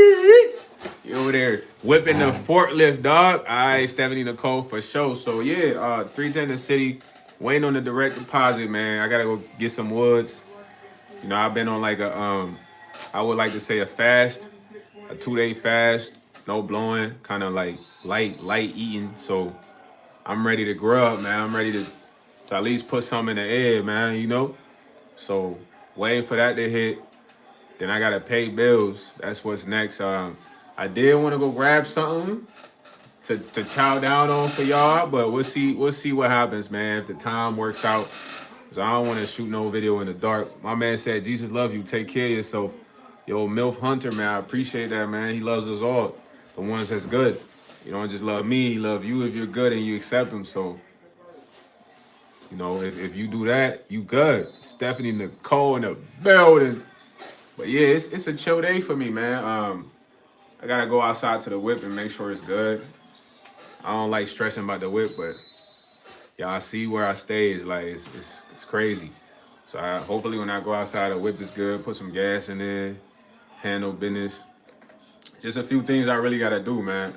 You over there whipping the forklift, dog. All right, Stephanie Nicole for sure. So yeah, 310 the city. Waiting on the direct deposit, man. I gotta go get some woods. You know, I've been on like I would like to say a fast, a 2-day fast, no blowing, kind of like light eating. So I'm ready to grow up, man. I'm ready to at least put something in the air, man, you know? So waiting for that to hit. Then I gotta pay bills. That's what's next. I did want to go grab something to chow down on for y'all, but we'll see what happens, man. If the time works out. So I don't want to shoot no video in the dark. My man said, Jesus love you. Take care of yourself. Yo, MILF Hunter, man, I appreciate that, man. He loves us all. The ones that's good. You don't just love me. He love you if you're good and you accept him. So, you know, if you do that, you good. Stephanie Nicole in the building. But yeah, it's a chill day for me, man. I got to go outside to the whip and make sure it's good. I don't like stressing about the whip, but y'all see where I stay is like, it's crazy. So hopefully when I go outside, the whip is good. Put some gas in there. Handle business. Just a few things I really gotta do, man.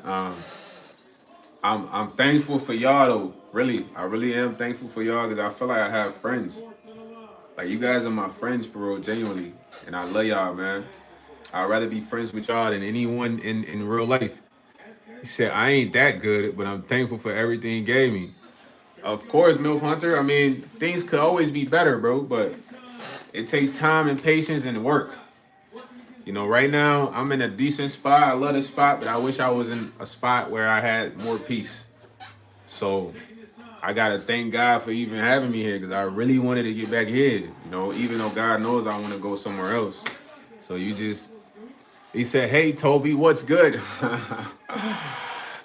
I'm thankful for y'all though. Really, I really am thankful for y'all because I feel like I have friends. Like you guys are my friends for real, genuinely, and I love y'all, man. I'd rather be friends with y'all than anyone in real life. He said, I ain't that good, but I'm thankful for everything he gave me. Of course, MILF Hunter, I mean, things could always be better, bro, but it takes time and patience and work. You know, right now, I'm in a decent spot. I love this spot, but I wish I was in a spot where I had more peace. So I got to thank God for even having me here because I really wanted to get back here, you know, even though God knows I want to go somewhere else. So he said, hey, Toby, what's good?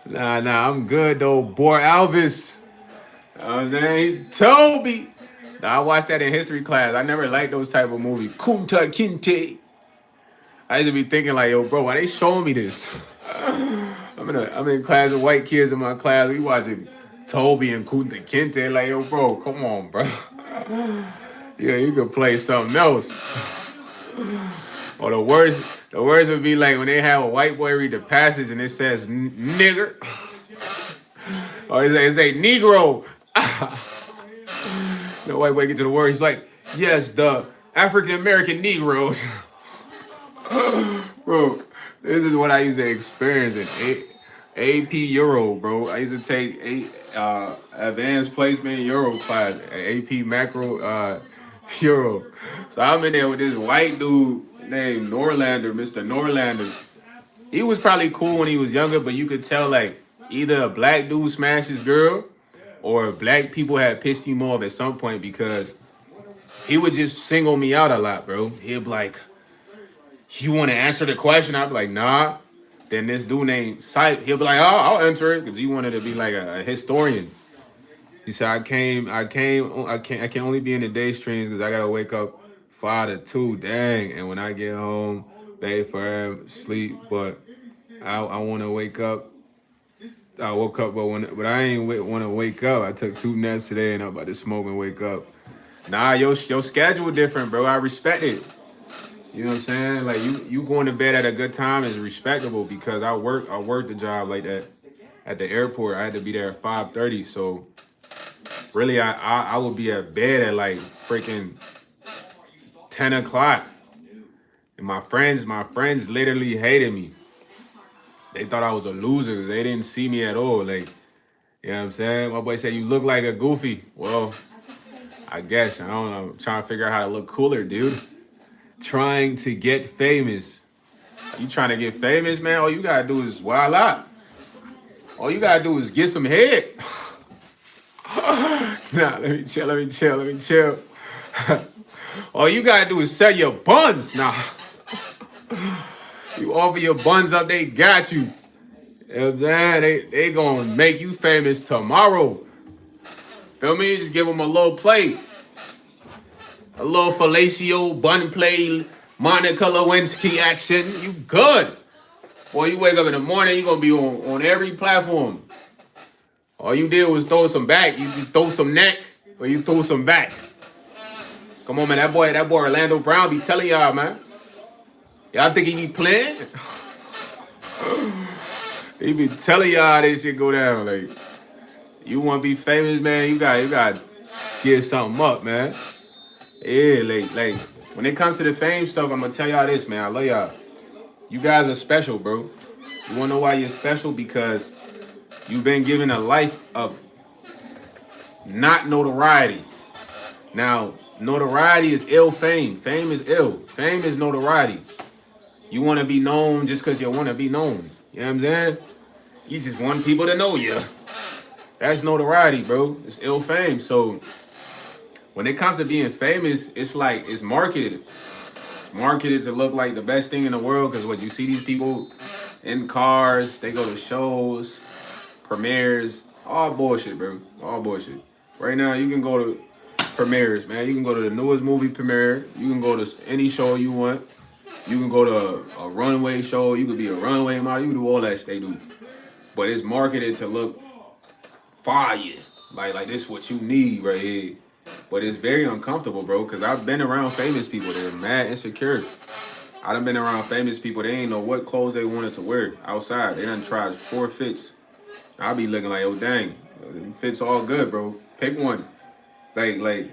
Nah, I'm good though. Boy, Alvis. You know what I'm saying? Toby. Now, I watched that in history class. I never liked those type of movies. Kunta Kinte. I used to be thinking like, yo, bro, why they showing me this? I'm in class with white kids in my class. We watching Toby and Kunta Kinte. Like, yo, bro, come on, bro. Yeah, you could play something else. Or the words would be like when they have a white boy read the passage and it says nigger. Or it say Negro. The white boy get to the word, he's like, yes, the African American Negroes. Bro, this is what I used to experience in AP Euro, bro. I used to take advanced placement Euro class, AP macro Euro. So I'm in there with this white dude named Norlander, Mr. Norlander. He was probably cool when he was younger, but you could tell like either a black dude smashed his girl or black people had pissed him off at some point because he would just single me out a lot, bro. He'd be like, you want to answer the question? I'd be like, nah. Then this dude named Sipe, he'll be like, oh, I'll answer it because he wanted to be like a historian. He said, I can only be in the day streams because I gotta wake up 5 to 2. Dang. And when I get home, bathe for him, sleep. But I want to wake up. I woke up, but I ain't want to wake up. I took 2 naps today, and I'm about to smoke and wake up. Nah, your schedule different, bro. I respect it. You know what I'm saying? Like you going to bed at a good time is respectable because I work the job like that. At the airport, I had to be there at 5:30. So really, I would be at bed at like freaking 10 o'clock. And my friends literally hated me. They thought I was a loser because they didn't see me at all. Like, you know what I'm saying? My boy said, you look like a goofy. Well, I guess. I don't know. I'm trying to figure out how to look cooler, dude. Trying to get famous. You trying to get famous, man? All you gotta do is wild out. All you gotta do is get some head. Nah, let me chill. All you gotta do is sell your buns. Nah. You offer your buns up, they got you. You know what I'm saying? They gonna make you famous tomorrow. Feel me? Just give them a little plate. A little fellatio, bun play, Monica Lewinsky action. You good. Boy, you wake up in the morning, you gonna be on every platform. All you did was throw some back. You throw some neck or you throw some back. Come on, man. That boy Orlando Brown be telling y'all, man. Y'all think he be playing? He be telling y'all this shit go down. Like, you want to be famous, man? You got get something up, man. Yeah, like when it comes to the fame stuff, I'm gonna tell y'all this, man. I love y'all. You guys are special, bro. You wanna know why you're special? Because you've been given a life of not notoriety. Now, notoriety is ill fame. Fame is ill. Fame is notoriety. You want to be known just because you want to be known. You know what I'm saying? You just want people to know you. That's notoriety, bro. It's ill fame. So when it comes to being famous, it's like it's marketed. Marketed to look like the best thing in the world because what you see these people in cars, they go to shows, premieres, all bullshit, bro. All bullshit. Right now, you can go to premieres, man. You can go to the newest movie premiere. You can go to any show you want. You can go to a runway show. You could be a runway model. You can do all that shit they do. But it's marketed to look fire. Like this is what you need right here. But it's very uncomfortable, bro, because I've been around famous people. They're mad insecure. I done been around famous people. They ain't know what clothes they wanted to wear outside. They done tried 4 fits. I'll be looking like, oh dang, it fits all good, bro. Pick one. Like,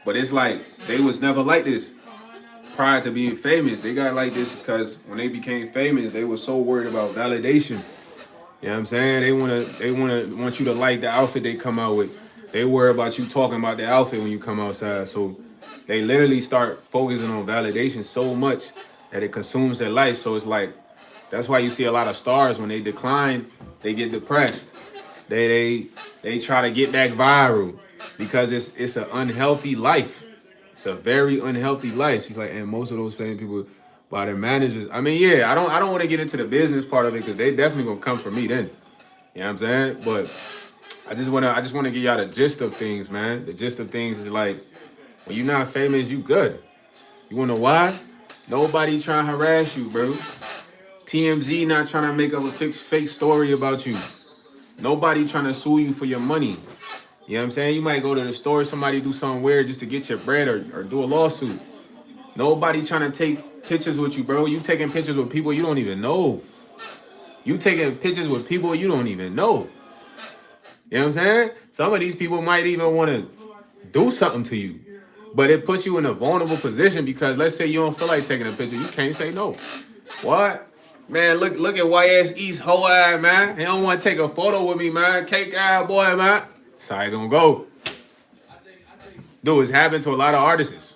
but it's like they was never like this prior to being famous. They got like this because when they became famous, they were so worried about validation. You know what I'm saying? Want you to like the outfit they come out with. They worry about you talking about the outfit when you come outside. So they literally start focusing on validation so much that it consumes their life. So it's like that's why you see a lot of stars when they decline, they get depressed. They try to get back viral because it's an unhealthy life. It's a very unhealthy life. She's like, and most of those famous people by their managers. I mean, yeah, I don't want to get into the business part of it because they definitely gonna come for me then. You know what I'm saying? But I just wanna give y'all the gist of things, man. The gist of things is like when you're not famous, you good. You wanna know why? Nobody trying to harass you, bro. TMZ not trying to make up a fake story about you. Nobody trying to sue you for your money. You know what I'm saying? You might go to the store, somebody do something weird just to get your bread or do a lawsuit. Nobody trying to take pictures with you, bro. You taking pictures with people you don't even know. You taking pictures with people you don't even know. You know what I'm saying? Some of these people might even want to do something to you. But it puts you in a vulnerable position because let's say you don't feel like taking a picture. You can't say no. What? Man, look at YsEats whole eye, man. He don't want to take a photo with me, man. Cake eye boy, man. That's how he gonna go. Dude, it's happened to a lot of artists.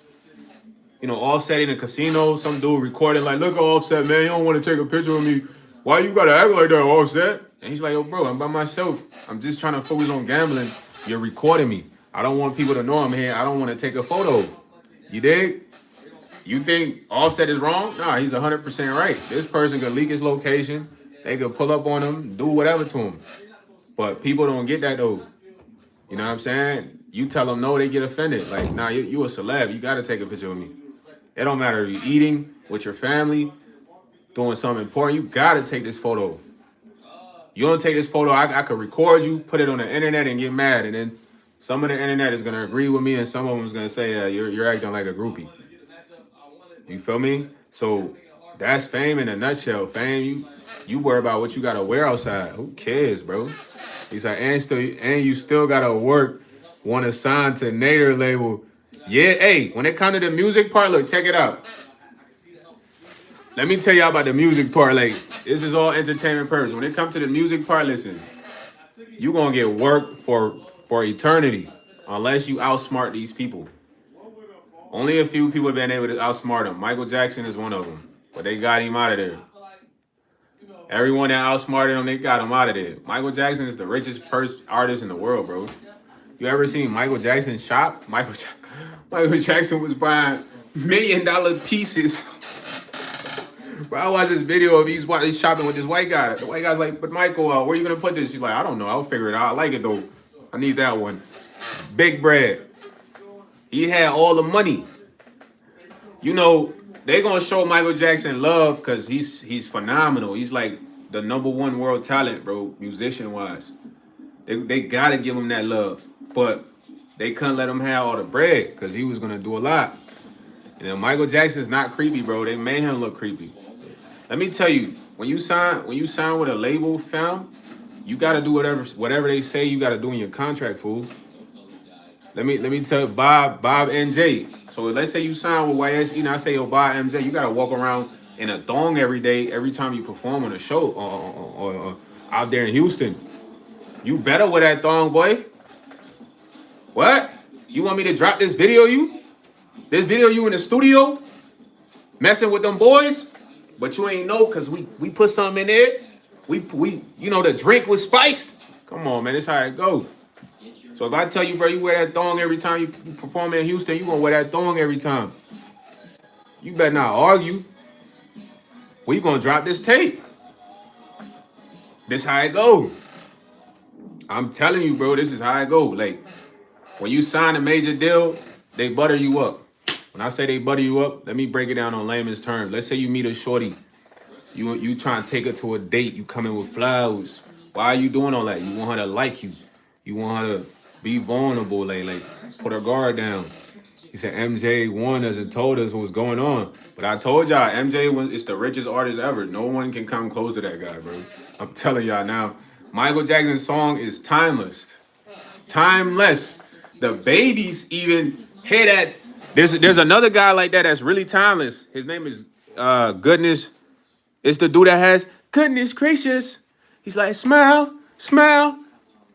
You know, Offset in a casino, some dude recording like, look at Offset, man, you don't want to take a picture of me. Why you gotta act like that, Offset? And he's like, yo, bro, I'm by myself. I'm just trying to focus on gambling. You're recording me. I don't want people to know I'm here. I don't want to take a photo. You dig? You think Offset is wrong? Nah, he's 100% right. This person could leak his location. They could pull up on him, do whatever to him. But people don't get that though. You know what I'm saying? You tell them no, they get offended. Like, nah, you a celeb. You got to take a picture of me. It don't matter if you're eating with your family, doing something important. You got to take this photo. You don't take this photo, I could record you, put it on the internet and get mad. And then some of the internet is going to agree with me and some of them is going to say, you're acting like a groupie. You feel me? So that's fame in a nutshell. Fame, you worry about what you got to wear outside. Who cares, bro? He's like, and you still got to work, want to sign to Nader label. Yeah, hey, when it comes to the music part, look, check it out. Let me tell y'all about the music part. Like, this is all entertainment purpose. When it comes to the music part, listen, you gonna get work for eternity unless you outsmart these people. Only a few people have been able to outsmart him. Michael Jackson is one of them, but they got him out of there. Everyone that outsmarted him, they got him out of there. Michael Jackson is the richest artist in the world, bro. You ever seen Michael Jackson shop? Michael Jackson was buying $1 million pieces. Bro, I watched this video of he's shopping with this white guy. The white guy's like, but Michael, where are you going to put this? She's like, I don't know. I'll figure it out. I like it, though. I need that one. Big bread. He had all the money. You know, they going to show Michael Jackson love because he's phenomenal. He's like the #1 world talent, bro, musician-wise. They got to give him that love. But they couldn't let him have all the bread because he was going to do a lot. And then Michael Jackson's not creepy, bro. They made him look creepy. Let me tell you, when you sign with a label, fam, you got to do whatever they say you got to do in your contract, fool. Let me tell Bob NJ. So let's say you sign with YSE and I say, yo, Bob MJ, you got to walk around in a thong every day, every time you perform on a show or out there in Houston. You better wear that thong, boy. What? You want me to drop this video you? This video you in the studio messing with them boys? But you ain't know because we put something in there. We you know the drink was spiced. Come on, man, that's how it goes. So if I tell you, bro, you wear that thong every time you perform in Houston, you gonna wear that thong every time. You better not argue. We gonna drop this tape. This how it go. I'm telling you, bro, this is how it go. Like when you sign a major deal, they butter you up. When I say they butter you up, let me break it down on layman's terms. Let's say you meet a shorty. You trying to take her to a date. You come in with flowers. Why are you doing all that? You want her to like you. You want her to be vulnerable, like put her guard down. He said MJ warned us and told us what was going on. But I told y'all, MJ is the richest artist ever. No one can come close to that guy, bro. I'm telling y'all now. Michael Jackson's song is timeless. Timeless. The babies even hear that. There's another guy like that that's really timeless. His name is Goodness. It's the dude that has goodness gracious. He's like, smile, smile,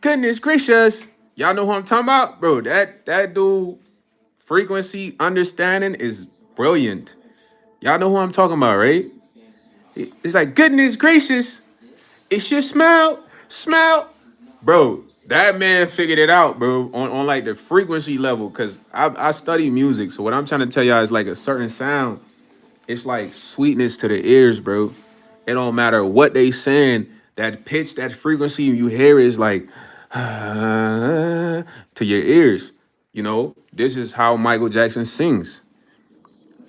goodness gracious. Y'all know who I'm talking about? Bro, that dude, frequency understanding is brilliant. Y'all know who I'm talking about, right? It's like, goodness gracious. It's your smile, smile. Bro, that man figured it out, bro, on like the frequency level. Cause I study music. So what I'm trying to tell y'all is like a certain sound. It's like sweetness to the ears, bro. It don't matter what they saying. That pitch, that frequency you hear is like to your ears. You know, this is how Michael Jackson sings.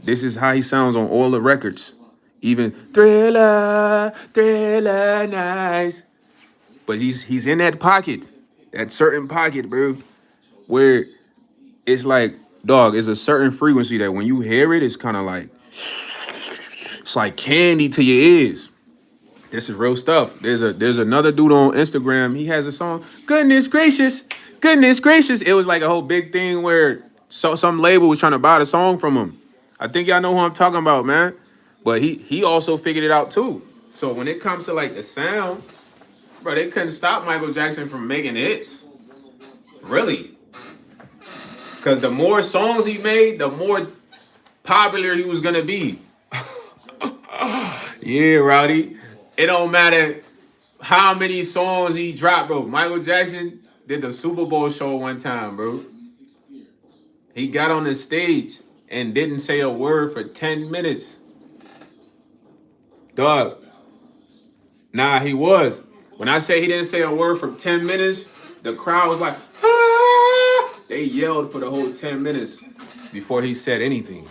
This is how he sounds on all the records. Even Thriller, Thriller Nights. But he's in that pocket, that certain pocket, bro, where it's like, dog, it's a certain frequency that when you hear it, it's kind of like, it's like candy to your ears. This is real stuff. There's another dude on Instagram. He has a song, Goodness Gracious, Goodness Gracious. It was like a whole big thing where some label was trying to buy the song from him. I think y'all know who I'm talking about, man. But he also figured it out too. So when it comes to like the sound, bro, they couldn't stop Michael Jackson from making hits. Really. Because the more songs he made, the more popular he was gonna be. Yeah, Rowdy. It don't matter how many songs he dropped, bro. Michael Jackson did the Super Bowl show one time, bro. He got on the stage and didn't say a word for 10 minutes. Dog. Nah, he was. When I say he didn't say a word for 10 minutes, the crowd was like, ah! They yelled for the whole 10 minutes before he said anything.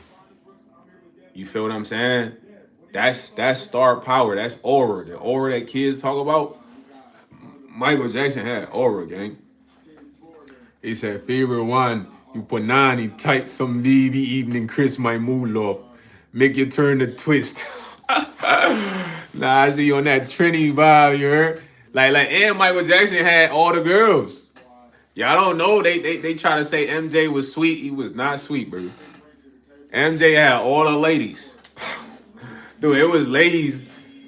You feel what I'm saying? That's star power. That's aura. The aura that kids talk about. Michael Jackson had aura, gang. He said, favorite one, you put 90 tight some baby evening Chris my moolah. Make you turn the twist. Nah, I see you on that Trini vibe, you heard? Like, and Michael Jackson had all the girls. Y'all don't know. They try to say MJ was sweet. He was not sweet, bro. MJ had all the ladies. Dude, it was ladies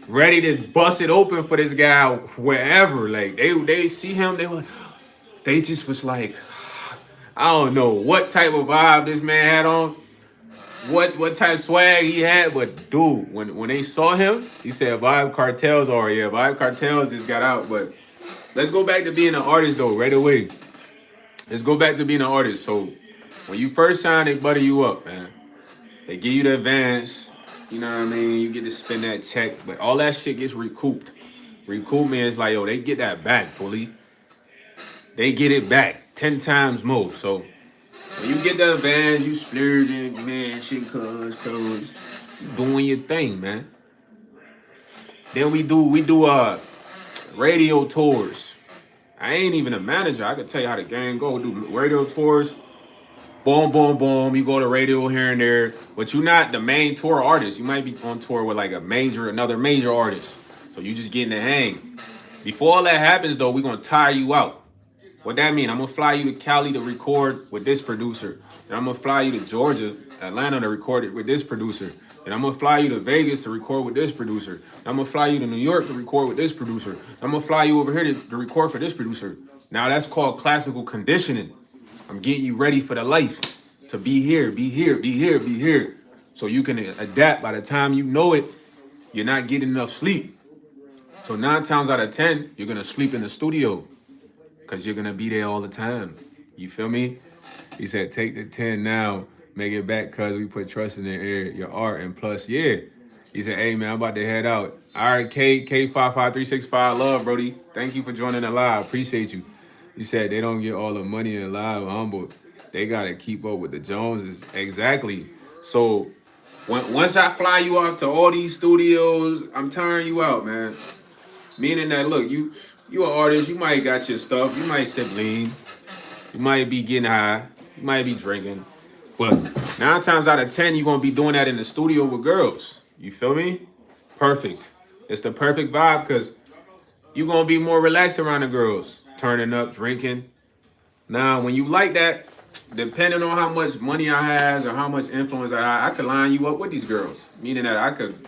ready to bust it open for this guy wherever. Like, they see him, they just was like, I don't know what type of vibe this man had on. What type of swag he had, but dude, when they saw him, he said Vibe Cartels are, yeah, Vibe Cartels just got out. But let's go back to being an artist though, right away. Let's go back to being an artist. So when you first sign, they butter you up, man. They give you the advance, you know what I mean? You get to spend that check, but all that shit gets recouped. Recoupment is like, yo, they get that back, bully. They get it back 10 times more. So when you get the advance, you splurging, man, shit, cuz, you doing your thing, man. Then we do radio tours. I ain't even a manager. I can tell you how the game go. We do radio tours. Boom, boom, boom. You go to radio here and there, but you're not the main tour artist. You might be on tour with like another major artist. So you just getting the hang. Before all that happens, though, we're gonna tire you out. What that mean? I'm gonna fly you to Cali to record with this producer, and I'm gonna fly you to Georgia, Atlanta to record it with this producer, and I'm gonna fly you to Vegas to record with this producer. And I'm gonna fly you to New York to record with this producer. I'm gonna fly you over here to record for this producer. Now that's called classical conditioning. I'm getting you ready for the life to be here, be here, be here, be here, so you can adapt. By the time you know it, you're not getting enough sleep. So 9 times out of 10, you're gonna sleep in the studio. Because you're going to be there all the time. You feel me? He said, take the 10 now, make it back because we put trust in your art. And plus, yeah. He said, hey, man, I'm about to head out. All right, K55365, love, Brody. Thank you for joining the live. Appreciate you. He said, they don't get all the money in the live humble. They got to keep up with the Joneses. Exactly. So once I fly you out to all these studios, I'm tiring you out, man. Meaning that, look, you an artist, you might got your stuff, you might sip lean, you might be getting high, you might be drinking, but 9 times out of 10, you're gonna be doing that in the studio with girls. You feel me? Perfect. It's the perfect vibe because You gonna be more relaxed around the girls, turning up, drinking. Now, when you like that, depending on how much money I has or how much influence I could line you up with these girls. Meaning that I could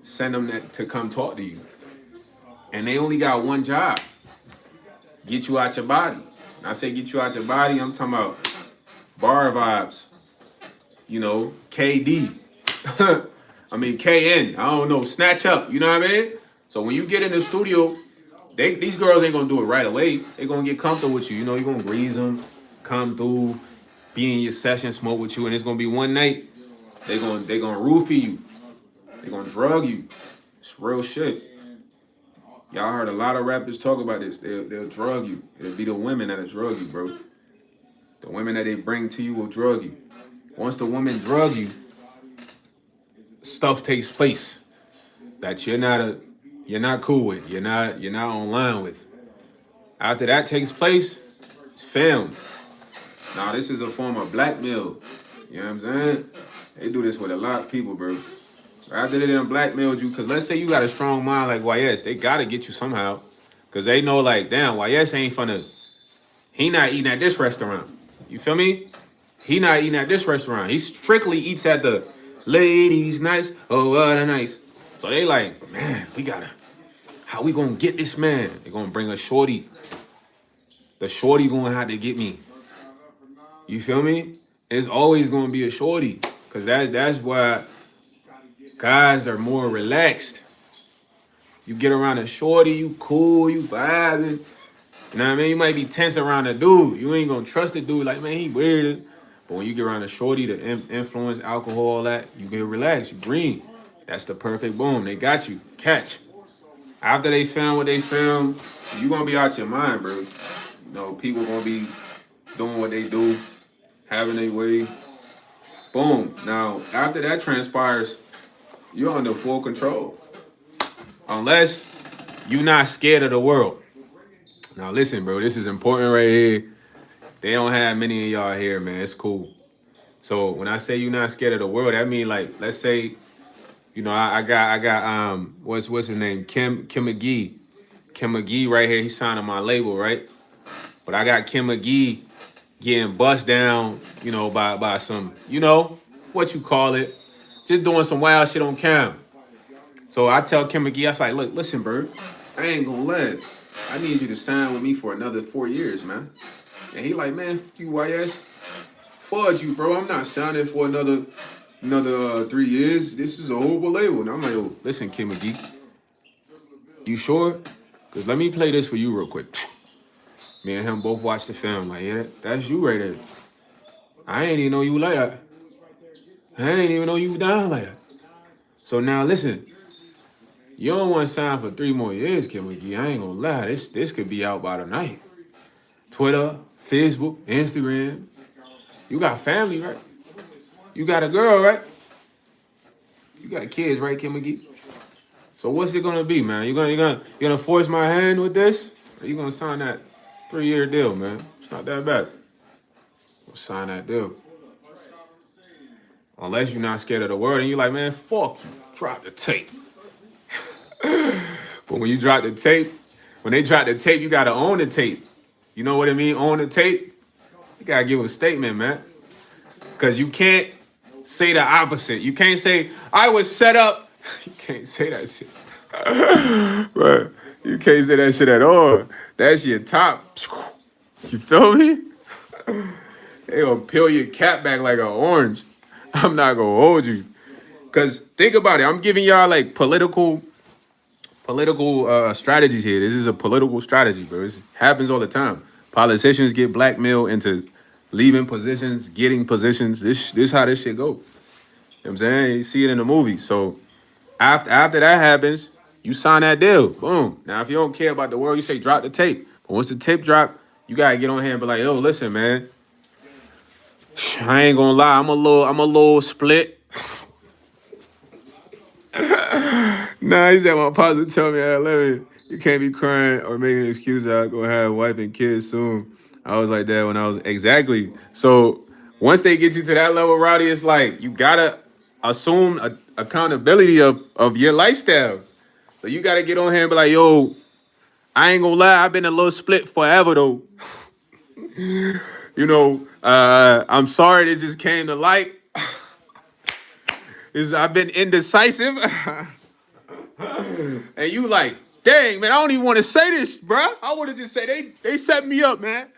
send them to come talk to you. And they only got one job: get you out your body. When I say get you out your body, I'm talking about bar vibes. You know, KD. I mean KN. I don't know, snatch up. You know what I mean? So when you get in the studio, these girls ain't gonna do it right away. They gonna get comfortable with you. You know, you gonna grease them, come through, be in your session, smoke with you, and it's gonna be one night. They gonna roofie you. They gonna drug you. It's real shit. Y'all heard a lot of rappers talk about this. They'll drug you. It'll be the women that'll drug you, bro. The women that they bring to you will drug you. Once the women drug you, stuff takes place that you're not cool with. You're not online with. After that takes place, it's filmed. Now this is a form of blackmail. You know what I'm saying? They do this with a lot of people, bro. After they done blackmailed you, because let's say you got a strong mind like YS, they gotta get you somehow. Because they know, like, damn, YS ain't finna, he not eating at this restaurant. You feel me? He not eating at this restaurant. He strictly eats at the ladies' nice. Oh, what a nice. So they like, man, how we gonna get this man? They gonna bring a shorty. The shorty gonna have to get me. You feel me? It's always gonna be a shorty. Because that's why guys are more relaxed. You get around a shorty, you cool, you vibing. You know what I mean? You might be tense around a dude. You ain't gonna trust the dude. Like, man, he weird. But when you get around a shorty, the influence, alcohol, all that, you get relaxed. You green. That's the perfect boom. They got you. Catch. After they film what they film, you gonna be out your mind, bro. You know, people gonna be doing what they do, having their way. Boom. Now, after that transpires, you're under full control. Unless you're not scared of the world. Now listen, bro, this is important right here. They don't have many of y'all here, man. It's cool. So when I say you're not scared of the world, that mean, like, let's say, you know, I got what's his name? Kim McGee. Kim McGee right here, he's signing my label, right? But I got Kim McGee getting bust down, you know, by some, you know, what you call it, just doing some wild shit on cam. So I tell Kim McGee, I was like, look, listen, bro, I ain't gonna let. I need you to sign with me for another 4 years, man. And he like, man, fuck you, YS. Fudge you, bro. I'm not signing for another 3 years. This is a horrible label. And I'm like, oh, listen, Kim McGee, you sure? Because let me play this for you real quick. Me and him both watched the film. Like, yeah, that's you right there. I ain't even know you like that. I ain't even know you down like that. So now listen, you don't want to sign for 3 more years, Kim McGee. I ain't gonna lie. This could be out by the night. Twitter, Facebook, Instagram. You got family, right? You got a girl, right? You got kids, right, Kim McGee? So what's it gonna be, man? You gonna force my hand with this? Or you gonna sign that 3-year deal, man? It's not that bad. We'll sign that deal. Unless you're not scared of the word and you're like, man, fuck you. Drop the tape. But when you drop the tape, when they drop the tape, you gotta own the tape. You know what I mean? Own the tape. You gotta give a statement, man. Because you can't say the opposite. You can't say, I was set up. You can't say that shit. But you can't say that shit at all. That's your top. You feel me? They gonna peel your cap back like an orange. I'm not gonna hold you. Because think about it. I'm giving y'all like political strategies here. This is a political strategy, bro. This happens all the time. Politicians get blackmailed into leaving positions, getting positions. This how this shit go. You know what I'm saying? You see it in the movie. So after that happens, you sign that deal. Boom. Now, if you don't care about the world, you say drop the tape. But once the tape drop, you gotta get on here and be like, yo, listen, man. I ain't gonna lie, I'm a little split. Nah, he said my pastor told me at 11, you can't be crying or making an excuse that I'm gonna have a wife and kids soon. I was like that when I was exactly. So once they get you to that level, Roddy, it's like you gotta assume accountability of your lifestyle. So you gotta get on here and be like, yo, I ain't gonna lie, I've been a little split forever though. I'm sorry this just came to light. I've been indecisive. And you like, dang, man, I don't even want to say this, bruh. I want to just say they set me up, man.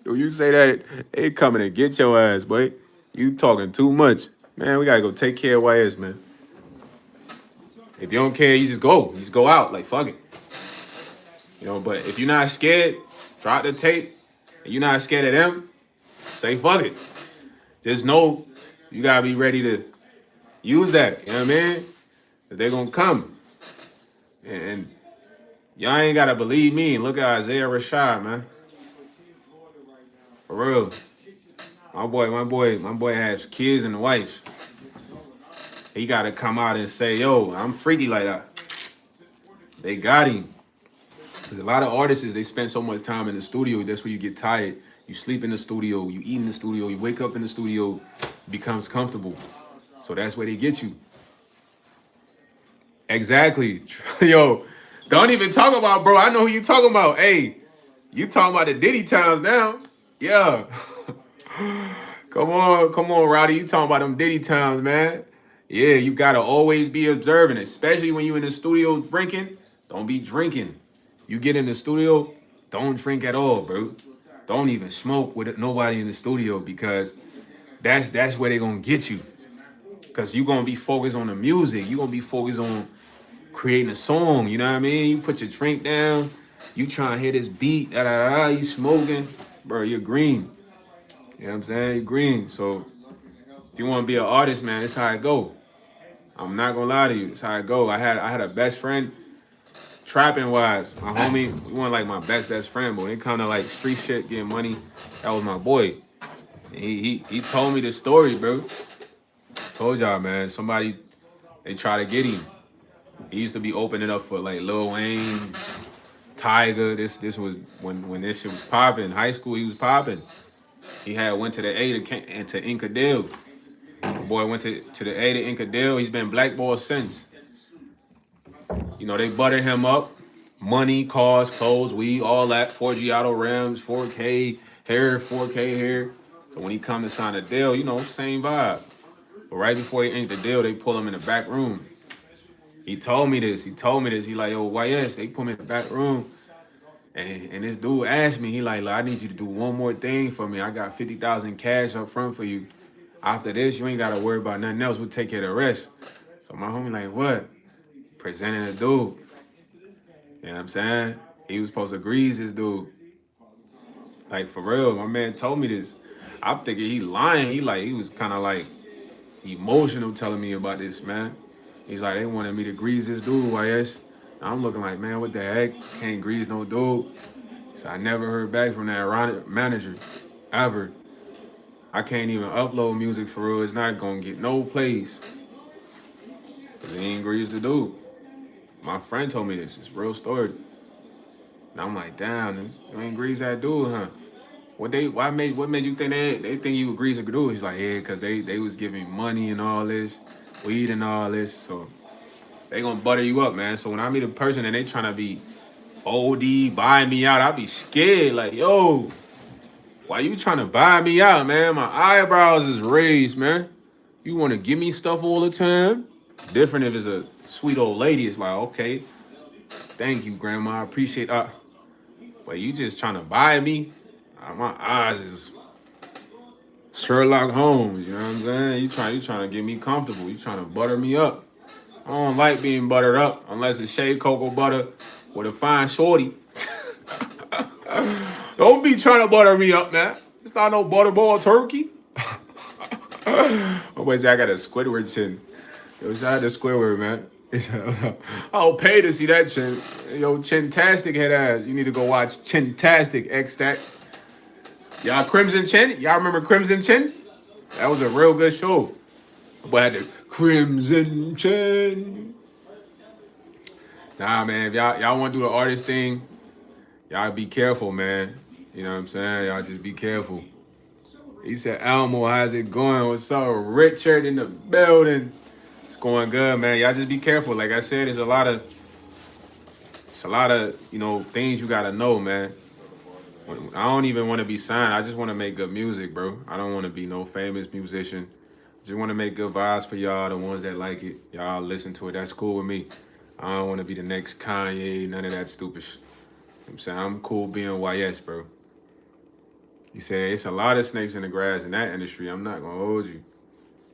When you say that, they coming to get your ass, boy. You talking too much. Man, we gotta go take care of YS, man. If you don't care, you just go. You just go out. Like, fuck it. But if you're not scared, drop the tape. And you're not scared of them, say fuck it. Just know you gotta be ready to use that. You know what I mean? That they're gonna come. And y'all ain't gotta believe me. Look at Isaiah Rashad, man. For real. My boy has kids and a wife. He gotta come out and say, yo, I'm freaky like that. They got him. Because a lot of artists, they spend so much time in the studio, that's where you get tired. You sleep in the studio, you eat in the studio, you wake up in the studio, it becomes comfortable. So that's where they get you. Exactly. Yo, don't even talk about, bro. I know who you talking about. Hey, you talking about the Diddy times now. Yeah. Come on, Roddy. You talking about them Diddy times, man. Yeah, you gotta always be observing, especially when you in the studio drinking. Don't be drinking. You get in the studio, don't drink at all, bro. Don't even smoke with nobody in the studio because that's where they gonna get you. Cause you gonna be focused on the music. You gonna be focused on creating a song. You know what I mean? You put your drink down. You trying to hit this beat. Da da da. You smoking, bro. You're green. You know what I'm saying? You're green. So if you want to be an artist, man, it's how it go. I'm not gonna lie to you. It's how it go. I had a best friend, trapping wise. My homie, he wasn't like my best friend, but when it come to like street shit, getting money, that was my boy. And he told me the story, bro. Told y'all, man. Somebody they try to get him. He used to be opening up for like Lil Wayne, Tiger. This was when this shit was popping. High school, he was popping. He had went to the A to Incadale. The boy went to the A to Incadale. He's been blackballed since. They buttered him up. Money, cars, clothes, weed, all that. 4G auto rims, 4K hair, 4K hair. So when he come to sign a deal, same vibe. But right before he inked the deal, they pull him in the back room. He told me this. He like, yo, YS, they put me in the back room. And this dude asked me, he like, I need you to do one more thing for me. I got 50,000 cash up front for you. After this, you ain't got to worry about nothing else. We'll take care of the rest. So my homie like, what? Presenting a dude. You know what I'm saying? He was supposed to grease this dude. Like, for real, my man told me this. I'm thinking he lying. He was kind of like emotional telling me about this, man. He's like, they wanted me to grease this dude, YS. I'm looking like, man, what the heck? Can't grease no dude. So I never heard back from that manager, ever. I can't even upload music for real. It's not gonna get no plays. Cause he ain't grease the dude. My friend told me this. It's a real story. And I'm like, damn, you ain't grease that dude, huh? What made you think they think you would grease a dude? He's like, yeah, cause they was giving money and all this, weed and all this. So they gonna butter you up, man. So when I meet a person and they trying to be OD, buy me out, I be scared. Like, yo, why you trying to buy me out, man? My eyebrows is raised, man. You want to give me stuff all the time? Different if it's a sweet old lady. It's like, okay, thank you, grandma. I appreciate that. But you just trying to buy me? My eyes is Sherlock Holmes. You know what I'm saying? You trying to get me comfortable. You trying to butter me up. I don't like being buttered up unless it's shea cocoa butter with a fine shorty. Don't be trying to butter me up, man. It's not no butterball turkey. Oh, wait, I got a Squidward chin. Yo, shout out to Squidward, man. I'll pay to see that chin. Yo, Chintastic head ass. You need to go watch Chintastic X Stack. Y'all Crimson Chin? Y'all remember Crimson Chin? That was a real good show. But I had the Crimson Chin. Nah, man, if y'all want to do the artist thing, y'all be careful, man. You know what I'm saying? Y'all just be careful. He said, Elmo, how's it going? What's up? Richard in the building. It's going good, man. Y'all just be careful. Like I said, there's a lot of it's a lot of, you know, things you gotta know, man. I don't even want to be signed. I just want to make good music, bro. I don't want to be no famous musician. Just want to make good vibes for y'all, the ones that like it. Y'all listen to it. That's cool with me. I don't want to be the next Kanye, none of that stupid shit. You know what I'm saying? I'm cool being YS, bro. He said it's a lot of snakes in the grass in that industry. I'm not gonna hold you.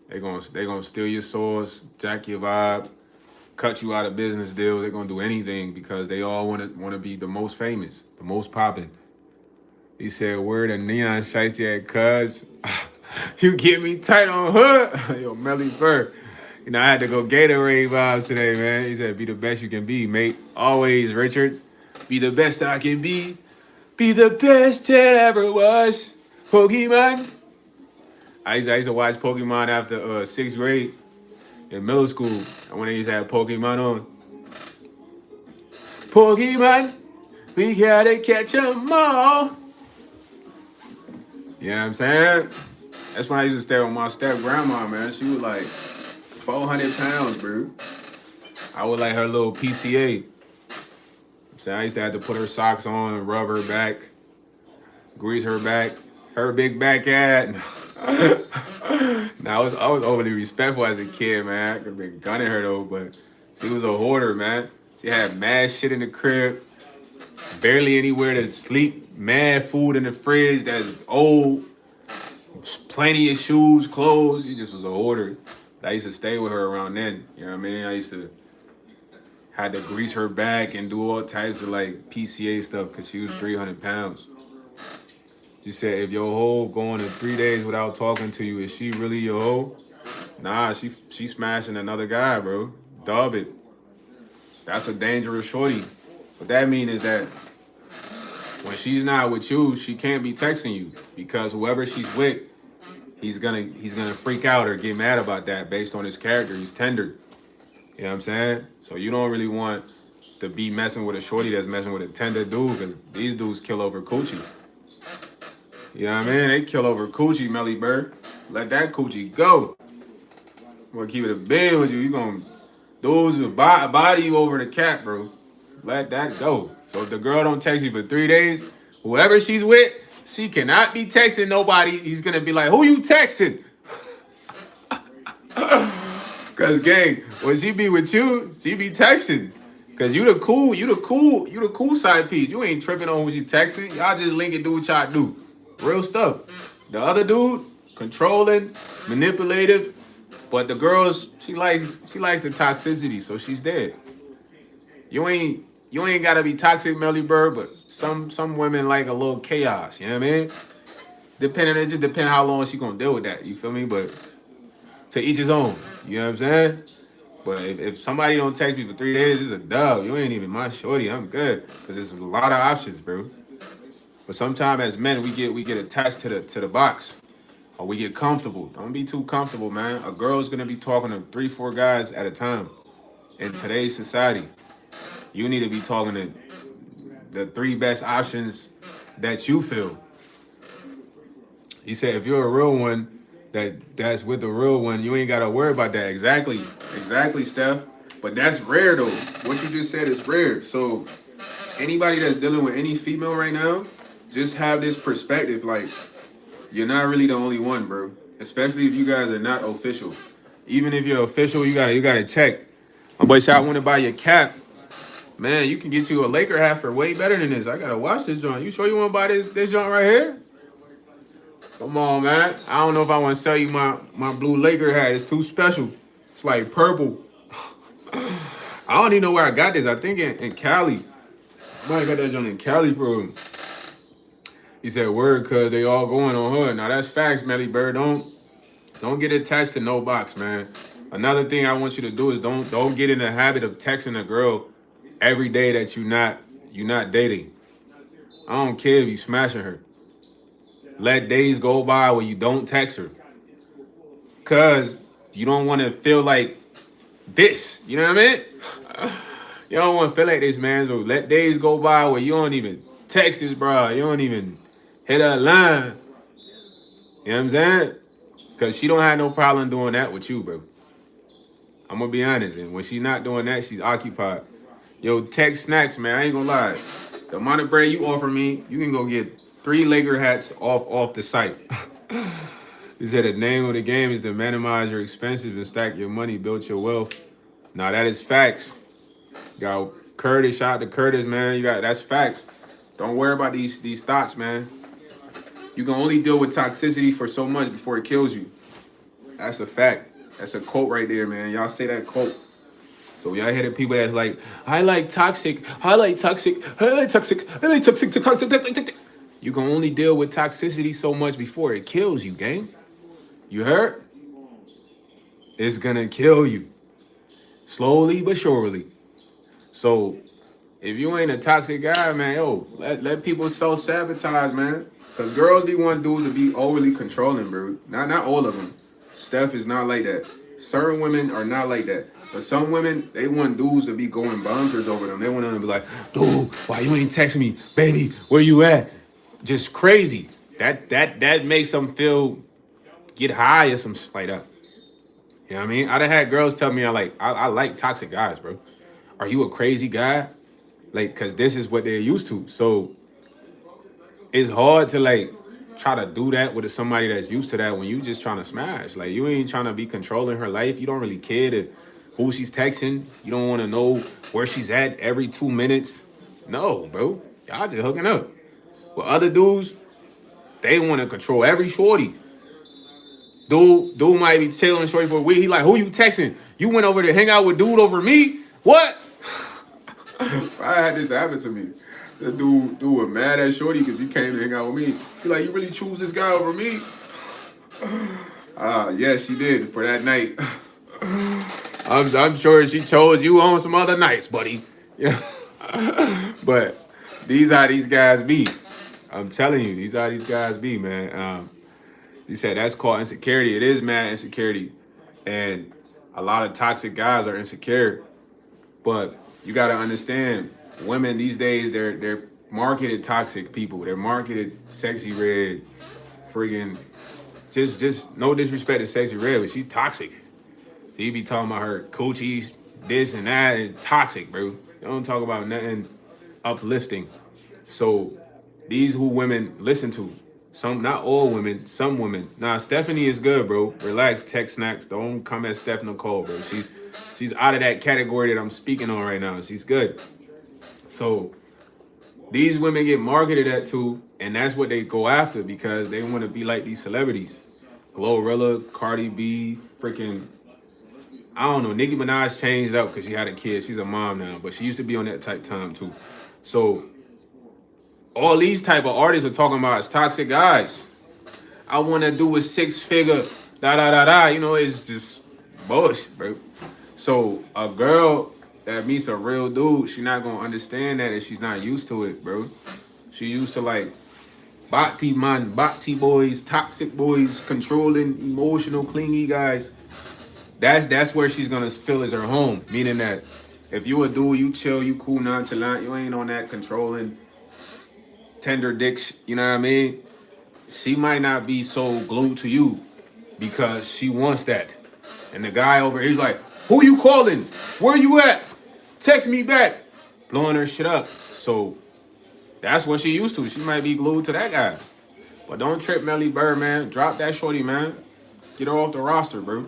They gonna steal your source, jack your vibe, cut you out of business deals. They're gonna do anything because they all wanna be the most famous, the most popping. He said, word of neon shiesty at cuz. You get me tight on hood. Yo, Melly Burr. You know, I had to go Gatorade vibes today, man. He said, be the best you can be, mate. Always, Richard. Be the best that I can be. Be the best that ever was. Pokemon. I used to watch Pokemon after sixth grade in middle school. When they used to have Pokemon on. Pokemon, we gotta catch 'em all. You know what I'm saying? That's when I used to stay with my step grandma, man. She was like 400 pounds, bro. I was like her little PCA. So I used to have to put her socks on, rub her back, grease her back, her big back at. Now I was overly respectful as a kid, man. I could have been gunning her though, but she was a hoarder, man. She had mad shit in the crib, barely anywhere to sleep, mad food in the fridge that's old, plenty of shoes, clothes. She just was a hoarder. But I used to stay with her around then. You know what I mean? I used to had to grease her back and do all types of like PCA stuff because she was 300 pounds. She said, if your hoe going in 3 days without talking to you, is she really your hoe? Nah, she smashing another guy, bro. Dub it. That's a dangerous shorty. What that mean is that when she's not with you, she can't be texting you because whoever she's with, he's gonna freak out or get mad about that based on his character. He's tender. You know what I'm saying? So you don't really want to be messing with a shorty that's messing with a tender dude because these dudes kill over coochie. You know what I mean? They kill over coochie, Melly Bird. Let that coochie go. I'm gonna keep it a bed with you. You gonna dudes will body you over the cat, bro. Let that go. So if the girl don't text you for 3 days, whoever she's with, she cannot be texting nobody. He's gonna be like, who you texting? Cause gang, when she be with you, she be texting. Cause you the cool side piece. You ain't tripping on who she texting. Y'all just link and do what y'all do. Real stuff. The other dude, controlling, manipulative, but the girls, she likes the toxicity, so she's dead. You ain't gotta be toxic, Melly Bird, but some women like a little chaos. You know what I mean? It just depends how long she gonna deal with that. You feel me? But to each his own. You know what I'm saying? But if somebody don't text me for 3 days, it's a dub. You ain't even my shorty. I'm good because there's a lot of options, bro. But sometimes as men, we get attached to the box, or we get comfortable. Don't be too comfortable, man. A girl's gonna be talking to 3, 4 guys at a time. In today's society, you need to be talking to the 3 best options that you feel. He said, if you're a real one, that's with a real one, you ain't gotta worry about that. Exactly, Steph. But that's rare though. What you just said is rare. So anybody that's dealing with any female right now, just have this perspective. Like you're not really the only one, bro. Especially if you guys are not official. Even if you're official, you gotta check. My boy Shot want to buy your cap. Man, you can get you a Laker hat for way better than this. I gotta watch this joint. You sure you want to buy this joint right here? Come on, man. I don't know if I want to sell you my blue Laker hat. It's too special. It's like purple. I don't even know where I got this. I think in Cali. I might got that joint in Cali for him. He said, word, cuz they all going on hood. Now, that's facts, Melly Bird. Don't get attached to no box, man. Another thing I want you to do is don't get in the habit of texting a girl every day that you're not dating. I don't care if you smashing her. Let days go by where you don't text her. Cause you don't want to feel like this. You know what I mean? You don't want to feel like this, man. So let days go by where you don't even text this, bro. You don't even hit a line. You know what I'm saying? Cause she don't have no problem doing that with you, bro. I'm gonna be honest. And when she's not doing that, she's occupied. Yo, Tech Snacks, man. I ain't gonna lie. The amount of bread you offer me, you can go get 3 Laker hats off the site. He said the name of the game is to minimize your expenses and stack your money, build your wealth. Now that is facts. Yo, Curtis, shout out to Curtis, man. You got that's facts. Don't worry about these thoughts, man. You can only deal with toxicity for so much before it kills you. That's a fact. That's a quote right there, man. Y'all say that quote. So y'all hear the people that's like, I like toxic, I like toxic, I like toxic, I like toxic, toxic, toxic, toxic. You can only deal with toxicity so much before it kills you, gang. You heard? It's gonna kill you. Slowly but surely. So if you ain't a toxic guy, man, yo, let people self-sabotage, man. Cause girls be want dudes to be overly controlling, bro. Not all of them. Steph is not like that. Certain women are not like that. But some women, they want dudes to be going bonkers over them. They want them to be like, dude, why you ain't texting me? Baby, where you at? Just crazy. That makes them feel get high or some shit like that. You know what I mean? I done had girls tell me I like toxic guys, bro. Are you a crazy guy? Like, cause this is what they're used to. So it's hard to like try to do that with somebody that's used to that when you just trying to smash. Like you ain't trying to be controlling her life. You don't really care to who she's texting. You don't want to know where she's at every 2 minutes. No, bro. Y'all just hooking up. With other dudes, they want to control every shorty. Dude might be chilling shorty for a week. He like, who you texting? You went over to hang out with dude over me? What? I had this happen to me. The dude was mad at Shorty because he came to hang out with me. He like, you really choose this guy over me? Yes, she did for that night. I'm sure she chose you on some other nights, buddy. Yeah. But these are these guys be. I'm telling you, these are these guys be, man. He said that's called insecurity. It is mad insecurity. And a lot of toxic guys are insecure. But you gotta understand, women these days, they're marketed toxic people. They're marketed sexy red, friggin' just no disrespect to sexy red, but she's toxic. She be talking about her coochies, this and that. It's toxic, bro. They don't talk about nothing uplifting. So these who women listen to. Some, not all women, some women. Nah, Stephanie is good, bro. Relax, tech snacks. Don't come at Steph Nicole, bro. She's out of that category that I'm speaking on right now. She's good. So these women get marketed at too, and that's what they go after because they want to be like these celebrities. Glorilla, Cardi B, freaking, I don't know. Nicki Minaj changed up because she had a kid. She's a mom now, but she used to be on that type time too. So all these type of artists are talking about is toxic guys. I want to do a 6-figure, da da da da. You know, it's just bullshit, bro. So a girl that meets a real dude, she not gonna understand that if she's not used to it, bro. She used to like bati man, bati boys, toxic boys, controlling, emotional, clingy guys. That's where she's gonna feel is her home. Meaning that if you a dude, you chill, you cool, nonchalant, you ain't on that controlling, tender dick. You know what I mean? She might not be so glued to you because she wants that. And the guy over here, he's like, who you calling? Where you at? Text me back. Blowing her shit up. So that's what she used to. She might be glued to that guy. But don't trip Melly Bird, man. Drop that shorty, man. Get her off the roster, bro.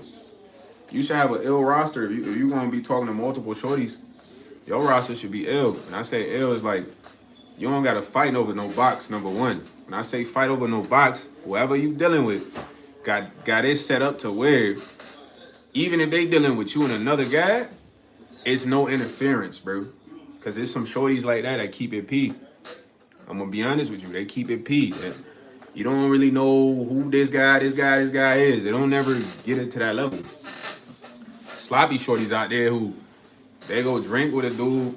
You should have an ill roster. If you're going to be talking to multiple shorties, your roster should be ill. And I say ill is like, you don't got to fight over no box, number one. When I say fight over no box, whoever you dealing with got it set up to where even if they dealing with you and another guy, it's no interference, bro. Because there's some shorties like that keep it P. I'm going to be honest with you. They keep it P. You don't really know who this guy is. They don't never get it to that level. Sloppy shorties out there who they go drink with a dude.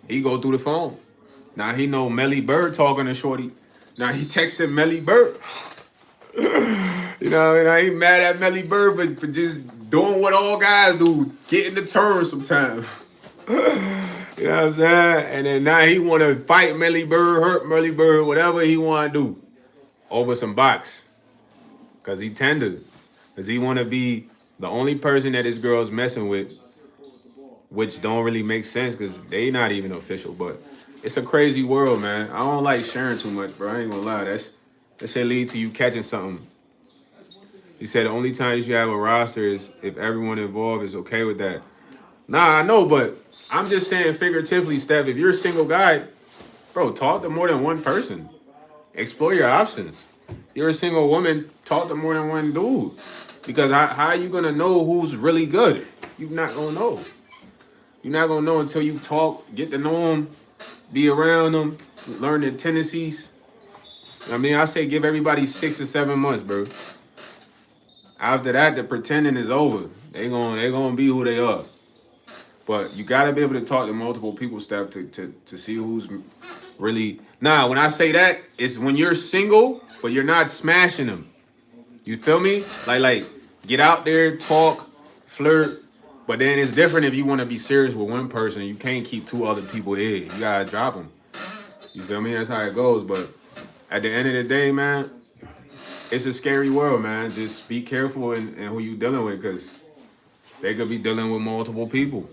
He go through the phone. Now he know Melly Bird talking to shorty. Now he texting Melly Bird. You know what I mean? I ain't mad at Melly Bird for just doing what all guys do. Getting the turn sometimes. You know what I'm saying? And then now he want to fight Melly Bird, hurt Melly Bird, whatever he want to do. Over some box. Because he tender. Because he want to be the only person that this girl's messing with which don't really make sense because they not even official. But it's a crazy world, man. I don't like sharing too much, bro. I ain't gonna lie. That shit lead to you catching something. He said the only time you should have a roster is if everyone involved is okay with that. Nah, I know, but I'm just saying figuratively, Steph, if you're a single guy, bro, talk to more than one person. Explore your options. You're a single woman, talk to more than one dude. Because how are you gonna know who's really good? You're not gonna know. You're not gonna know until you talk, get to know them, be around them, learn their tendencies. I mean, I say give everybody 6 or 7 months, bro. After that, the pretending is over. They gonna be who they are. But you gotta be able to talk to multiple people, Steph, to see who's really. Nah, when I say that, it's when you're single, but you're not smashing them. You feel me? Like get out there, talk, flirt. But then it's different if you want to be serious with one person. You can't keep two other people in. You gotta drop them. You feel me? That's how it goes. But at the end of the day, man, it's a scary world, man. Just be careful in who you dealing with, because they could be dealing with multiple people.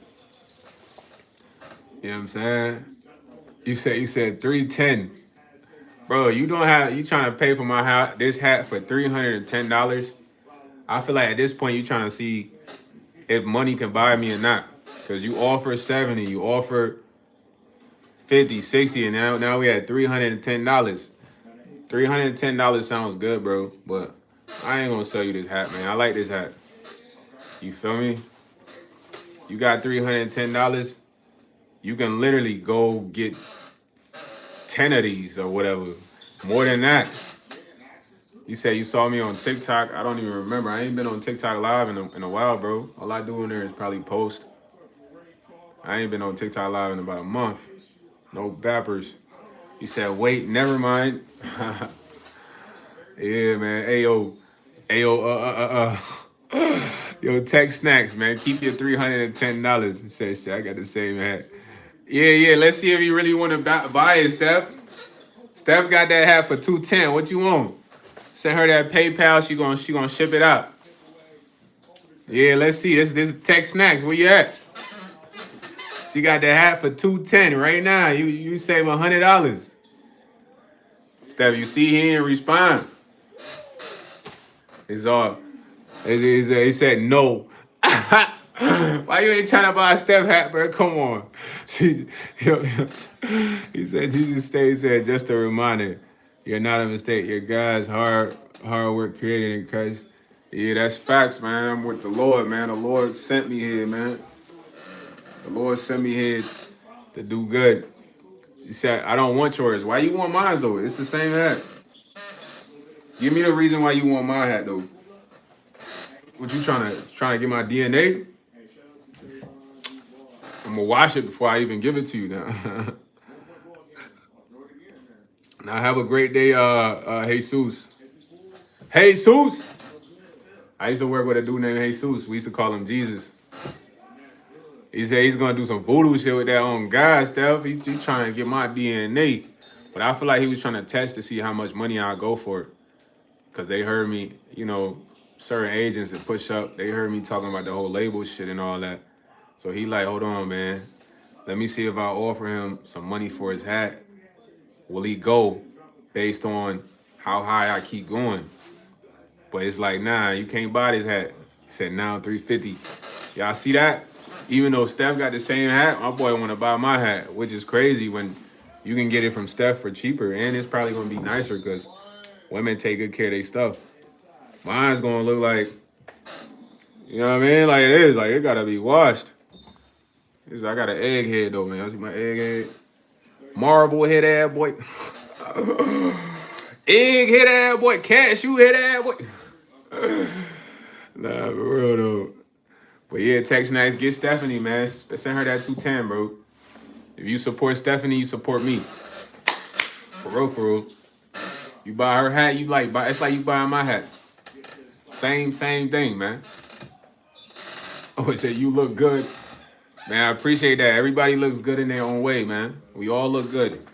You know what I'm saying? You said 310. Bro, you trying to pay for my hat this hat for $310. I feel like at this point you trying to see if money can buy me or not. Cause you offer 70, you offer 50, 60, and now we at $310. $310 sounds good, bro. But I ain't gonna sell you this hat, man. I like this hat. You feel me? You got $310. You can literally go get 10 of these or whatever. More than that. You said you saw me on TikTok. I don't even remember. I ain't been on TikTok live in a while, bro. All I do in there is probably post. I ain't been on TikTok live in about a month. No bappers. You said, wait, never mind. Yeah, man. Yo, Tech Snacks, man. Keep your $310. He said, shit, I got the same hat. Yeah. Let's see if you really want to buy it, Steph. Steph got that hat for $210. What you want? Send her that PayPal. She gonna ship it out. Yeah, let's see. This Tech Snacks. Where you at? She got that hat for $210 right now. You save $100. Steph, you see he didn't respond. It's all. He said no. Why you ain't trying to buy a Steph hat, bro? Come on. He said Jesus stay said just a reminder. You're not a mistake. Your God's hard work created in Christ. Yeah, that's facts, man. I'm with the Lord, man. The Lord sent me here, man. The Lord sent me here to do good. He said, I don't want yours. Why you want mine, though? It's the same hat. Give me the reason why you want my hat, though. What you trying to get my DNA? I'm gonna wash it before I even give it to you now. Now have a great day, Jesus. Jesus! I used to work with a dude named Jesus. We used to call him Jesus. He said he's gonna do some voodoo shit with that on God stuff. He trying to get my DNA. But I feel like he was trying to test to see how much money I'll go for it. Cause they heard me, certain agents that push up, they heard me talking about the whole label shit and all that. So he like, hold on, man. Let me see if I offer him some money for his hat. Will he go based on how high I keep going? But it's like, nah, you can't buy this hat. He said, now $350. Y'all see that? Even though Steph got the same hat, my boy want to buy my hat, which is crazy when you can get it from Steph for cheaper. And it's probably going to be nicer because women take good care of their stuff. Mine's going to look like, you know what I mean? Like it is. Like it got to be washed. I got an egg head, though, man. I see my egg head. Marble head ass boy. Egg head ass boy. Cashew head ass boy. Nah, for real, though. But yeah, text nice. Get Stephanie, man. Send her that 210, bro. If you support Stephanie, you support me. For real, for real. You buy her hat, it's like you buying my hat. Same thing, man. I always say you look good. Man, I appreciate that. Everybody looks good in their own way, man. We all look good.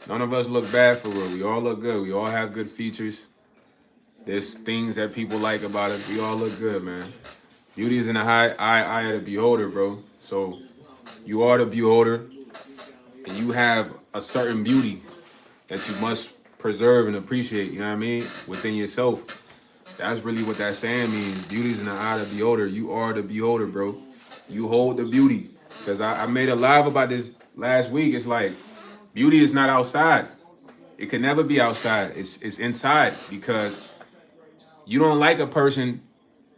None of us look bad for real. We all look good. We all have good features. There's things that people like about us. We all look good, man. Beauty is in the eye of the beholder, bro. So You are the beholder, and you have a certain beauty that you must preserve and appreciate, you know what I mean, within yourself. That's really what that saying means. Beauty's in the eye of the beholder. You are the beholder, bro. You hold the beauty. Because I made a live about this last week. It's like beauty is not outside. It can never be outside. It's inside because you don't like a person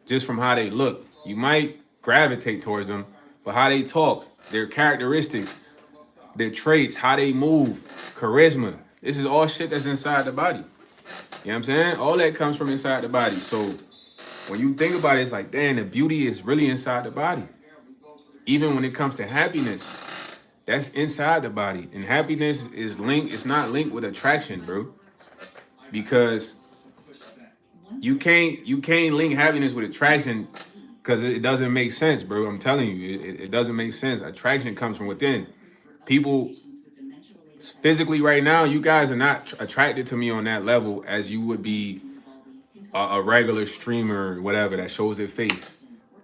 just from how they look. You might gravitate towards them, but how they talk, their characteristics, their traits, how they move, charisma. This is all shit that's inside the body. You know what I'm saying? All that comes from inside the body. So when you think about it, it's like, damn, the beauty is really inside the body. Even when it comes to happiness, that's inside the body. And happiness is linked, it's not linked with attraction, bro. Because you can't link happiness with attraction because it doesn't make sense, bro. I'm telling you, it doesn't make sense. Attraction comes from within. People physically right now, you guys are not attracted to me on that level as you would be a regular streamer or whatever that shows their face.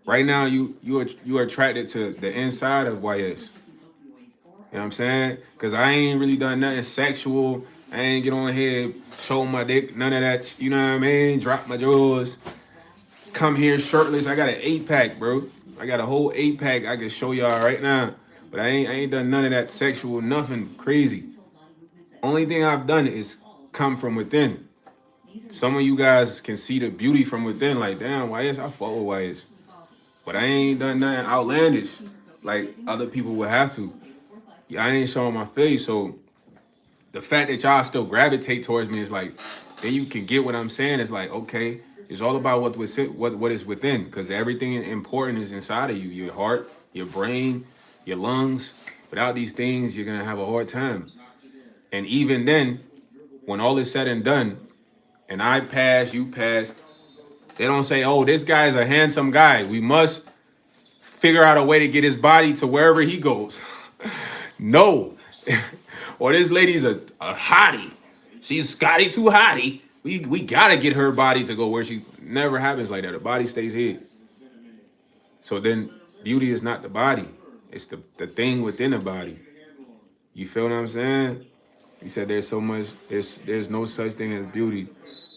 Right now, you are attracted to the inside of YS. You know what I'm saying? Because I ain't really done nothing sexual. I ain't get on here, show my dick, none of that. You know what I mean? Drop my drawers. Come here shirtless. I got an 8-pack, bro. I got a whole 8-pack I can show y'all right now. But I ain't done none of that sexual, nothing crazy. Only thing I've done is come from within. Some of you guys can see the beauty from within. Like, damn, YS, I fuck with YS. But I ain't done nothing outlandish like other people would have to. Yeah, I ain't showing my face. So the fact that y'all still gravitate towards me is like, then you can get what I'm saying. It's like, okay, it's all about what is within, because everything important is inside of you. Your heart, your brain, your lungs. Without these things, you're gonna have a hard time. And even then, when all is said and done, and I pass, you pass, they don't say, oh, this guy is a handsome guy. We must figure out a way to get his body to wherever he goes. No. Or this lady's a hottie. She's Scotty too hottie. We gotta get her body to go where she never happens like that. The body stays here. So then beauty is not the body. It's the thing within the body. You feel what I'm saying? He said there's so much, there's no such thing as beauty.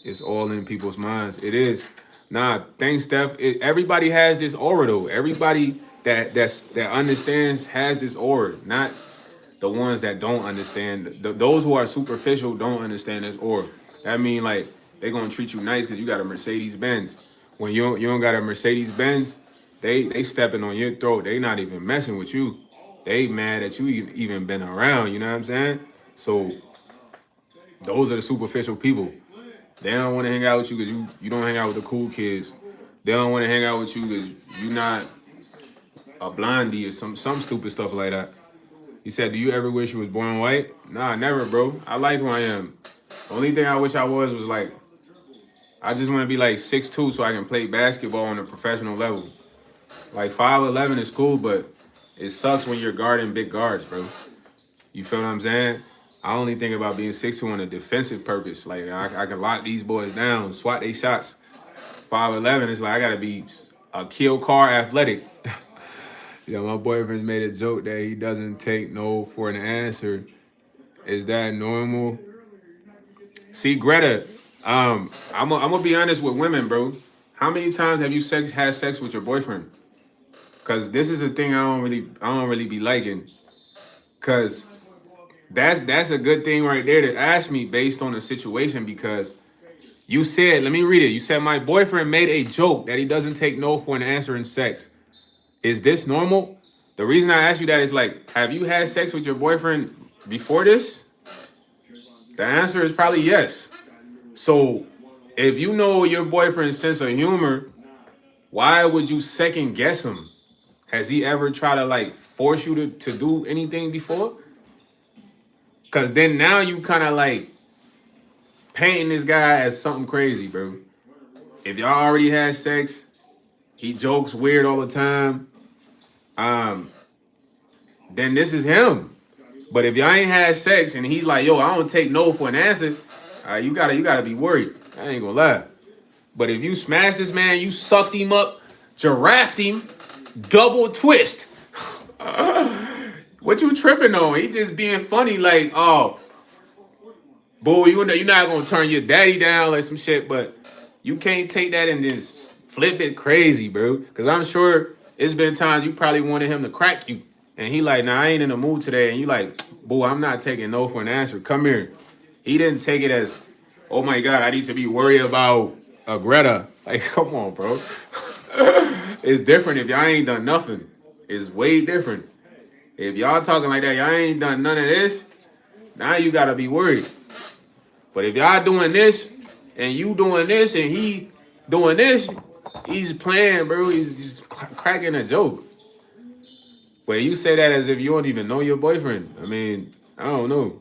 It's all in people's minds. It is. Nah, thanks, Steph. Everybody has this aura though. Everybody that understands has this aura, not the ones that don't understand. Those who are superficial don't understand this aura. That mean like they're gonna treat you nice because you got a Mercedes Benz. When you don't got a Mercedes Benz, they stepping on your throat. They not even messing with you. They mad that you even been around. You know what I'm saying? So those are the superficial people. They don't want to hang out with you because you don't hang out with the cool kids. They don't want to hang out with you because you're not a blondie or some stupid stuff like that. He said, do you ever wish you was born white? Nah, never, bro. I like who I am. The only thing I wish I was like, I just want to be like 6'2" so I can play basketball on a professional level. Like 5'11" is cool, but it sucks when you're guarding big guards, bro. You feel what I'm saying? I only think about being 6'2" on a defensive purpose. Like, I can lock these boys down, swat their shots. 5'11" is like, I got to be a kill car athletic. Yeah, my boyfriend made a joke that he doesn't take no for an answer. Is that normal? See, Greta, I'm gonna be honest with women, bro. How many times have you had sex with your boyfriend? Cause this is a thing I don't really be liking. Cause that's a good thing right there to ask me based on the situation, because you said, let me read it. You said my boyfriend made a joke that he doesn't take no for an answer in sex. Is this normal? The reason I ask you that is like, have you had sex with your boyfriend before this? The answer is probably yes. So if you know your boyfriend's sense of humor, why would you second guess him? Has he ever tried to like force you to do anything before? Because then now you kind of like painting this guy as something crazy, bro. If y'all already had sex, he jokes weird all the time. Then this is him. But if y'all ain't had sex and he's like, yo, I don't take no for an answer, you gotta be worried. I ain't gonna lie. But if you smash this man, you sucked him up, giraffed him, double twist. What you tripping on? He just being funny, like, oh, boy, you're not gonna turn your daddy down like some shit, but you can't take that and just flip it crazy, bro. Cause I'm sure it's been times you probably wanted him to crack you. And he like, nah, I ain't in the mood today. And you like, boy, I'm not taking no for an answer. Come here. He didn't take it as, oh my God, I need to be worried about Greta. Like, come on, bro. It's different if y'all ain't done nothing. It's way different. If y'all talking like that, y'all ain't done none of this, now you gotta be worried. But if y'all doing this and you doing this and he doing this, he's playing, bro. He's cracking a joke. But you say that as if you don't even know your boyfriend. I mean, I don't know.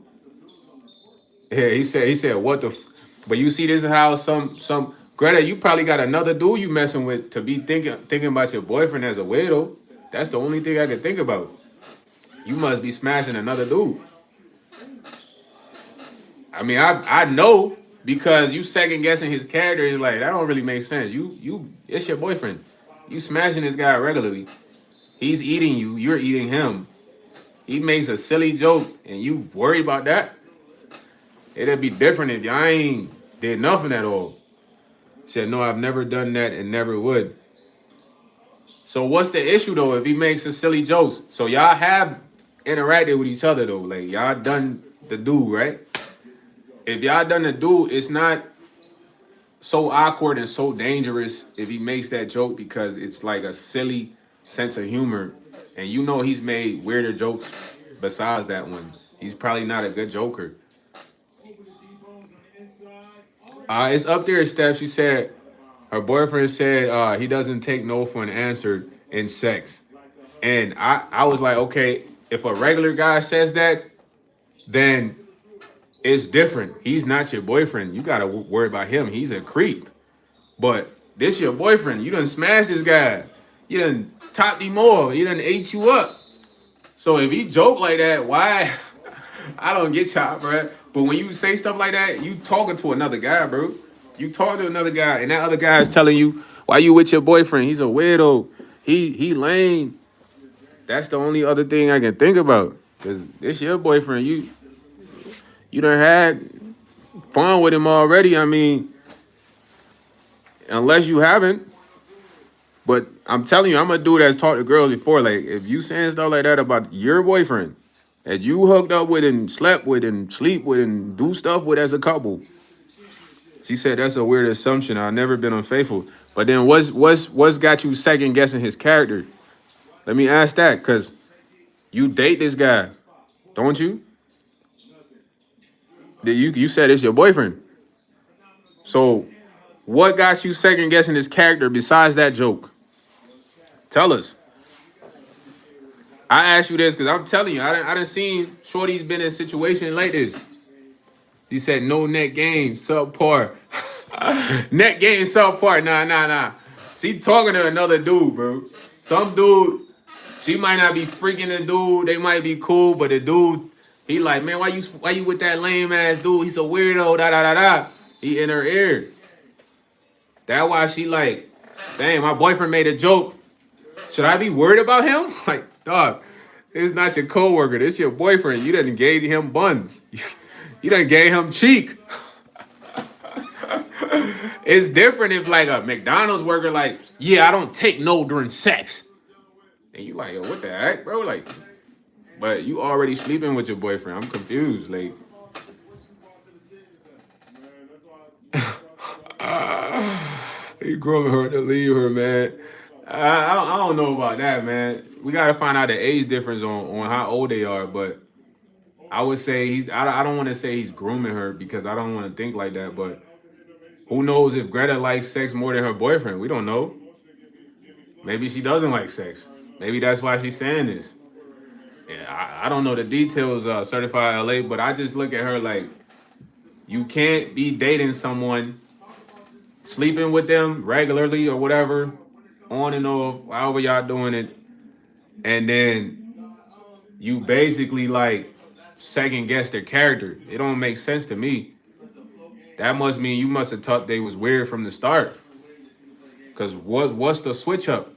Yeah, he said what the but you see this is how some Greta, you probably got another dude you messing with to be thinking about your boyfriend as a widow. That's the only thing I can think about. You must be smashing another dude. I mean, I know because you second guessing his character is like that don't really make sense. It's your boyfriend. You smashing this guy regularly. He's eating you. You're eating him. He makes a silly joke and you worry about that. It'd be different if y'all ain't did nothing at all. Said no, I've never done that and never would. So what's the issue though if he makes a silly jokes? So y'all have interacted with each other though. Like y'all done the do, right? If y'all done the do, it's not so awkward and so dangerous if he makes that joke because it's like a silly sense of humor. And you know he's made weirder jokes besides that one. He's probably not a good joker. It's up there, Steph. She said her boyfriend said he doesn't take no for an answer in sex. And I was like, okay, if a regular guy says that, then it's different. He's not your boyfriend. You gotta worry about him. He's a creep. But this your boyfriend. You done smashed this guy. You done topped him more. You done ate you up. So if he joke like that, why? I don't get y'all, bro. But when you say stuff like that, you talking to another guy, bro. You talking to another guy, and that other guy is telling you why you with your boyfriend. He's a weirdo. He lame. That's the only other thing I can think about. Cause this your boyfriend. You done had fun with him already. I mean, unless you haven't. But I'm telling you, I'm a dude that's talked to girls before. Like, if you saying stuff like that about your boyfriend that you hooked up with and slept with and sleep with and do stuff with as a couple, she said that's a weird assumption. I've never been unfaithful. But then what's got you second guessing his character? Let me ask that, cause you date this guy, don't you? You said it's your boyfriend. So what got you second guessing his character besides that joke? Tell us. I asked you this because I'm telling you, I done seen Shorty's been in a situation like this. He said no net game, subpar. Net game, subpar. Nah. She talking to another dude, bro. Some dude, she might not be freaking the dude. They might be cool, but the dude, he like, man, why you with that lame ass dude? He's a weirdo. Da da da da. He in her ear. That why she like, dang, my boyfriend made a joke. Should I be worried about him? Like, dog, it's not your coworker. This your boyfriend. You done gave him buns. You done gave him cheek. It's different if like a McDonald's worker like, yeah, I don't take no during sex. And you like, yo, what the heck, bro? Like, but you already sleeping with your boyfriend. I'm confused. Like, you growing her to leave her, man. I don't know about that, man. We got to find out the age difference on how old they are, but I would say I don't want to say he's grooming her because I don't want to think like that, but who knows if Greta likes sex more than her boyfriend? We don't know. Maybe she doesn't like sex. Maybe that's why she's saying this. Yeah, I don't know the details, Certified LA, but I just look at her like you can't be dating someone, sleeping with them regularly or whatever, on and off, however y'all doing it, and then you basically like second guess their character. It don't make sense to me. That must mean you must have thought they was weird from the start. Cause what's the switch up?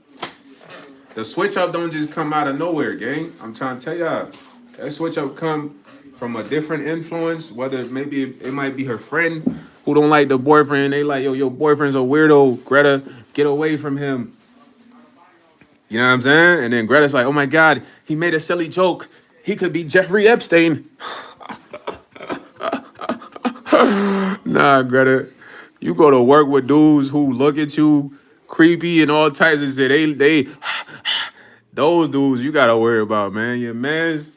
The switch up don't just come out of nowhere, gang. I'm trying to tell y'all. That switch up come from a different influence, whether maybe it might be her friend who don't like the boyfriend. They like, yo, your boyfriend's a weirdo. Greta, get away from him. You know what I'm saying? And then Greta's like, oh my God, he made a silly joke. He could be Jeffrey Epstein. Nah, Greta. You go to work with dudes who look at you creepy and all types of shit. They those dudes you gotta worry about, man. Your man's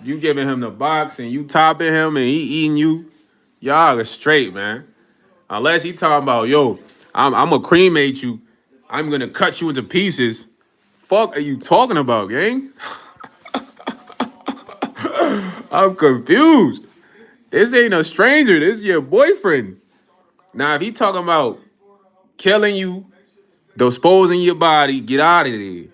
you giving him the box and you topping him and he eating you. Y'all are straight, man. Unless he talking about, yo, I'm gonna cremate you. I'm gonna cut you into pieces. Fuck are you talking about, gang? I'm confused. This ain't a stranger. This is your boyfriend. Now, if he talking about killing you, disposing your body, get out of there.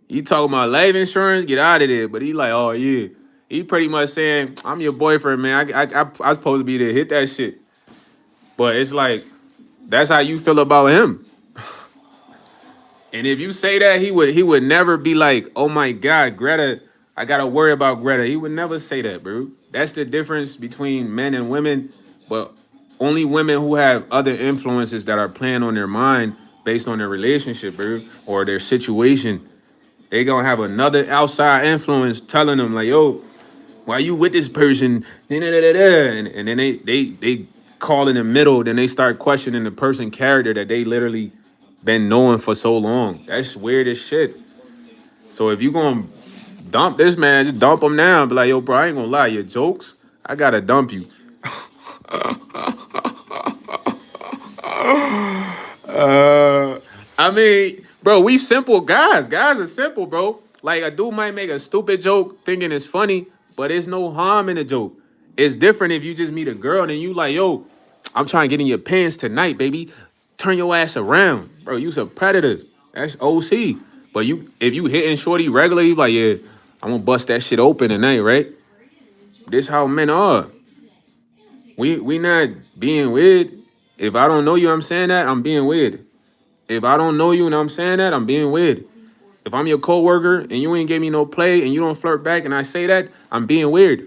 He talking about life insurance, get out of there. But he like, oh yeah. He pretty much saying, I'm your boyfriend, man. I supposed to be there. Hit that shit. But it's like, that's how you feel about him. And if you say that, he would never be like, oh my God, Greta, I gotta worry about Greta. He would never say that, bro. That's the difference between men and women, but only women who have other influences that are playing on their mind based on their relationship, bro, or their situation. They gonna have another outside influence telling them like, yo, why you with this person? And then they call in the middle, then they start questioning the person character that they literally been knowing for so long. That's weird as shit. So if you gonna dump this man, just dump him now. Be like, yo, bro, I ain't gonna lie, your jokes, I gotta dump you. I mean, bro, we simple guys. Guys are simple, bro. Like a dude might make a stupid joke thinking it's funny, but there's no harm in the joke. It's different if you just meet a girl and you like, yo, I'm trying to get in your pants tonight, baby. Turn your ass around, bro. You's a predator. That's OC. But if you hitting shorty regularly, you like, yeah, I'm gonna bust that shit open tonight, right? This how men are. We not being weird. If I don't know you, I'm saying that I'm being weird. If I don't know you and I'm saying that, I'm being weird. If I'm your coworker and you ain't give me no play and you don't flirt back and I say that, I'm being weird.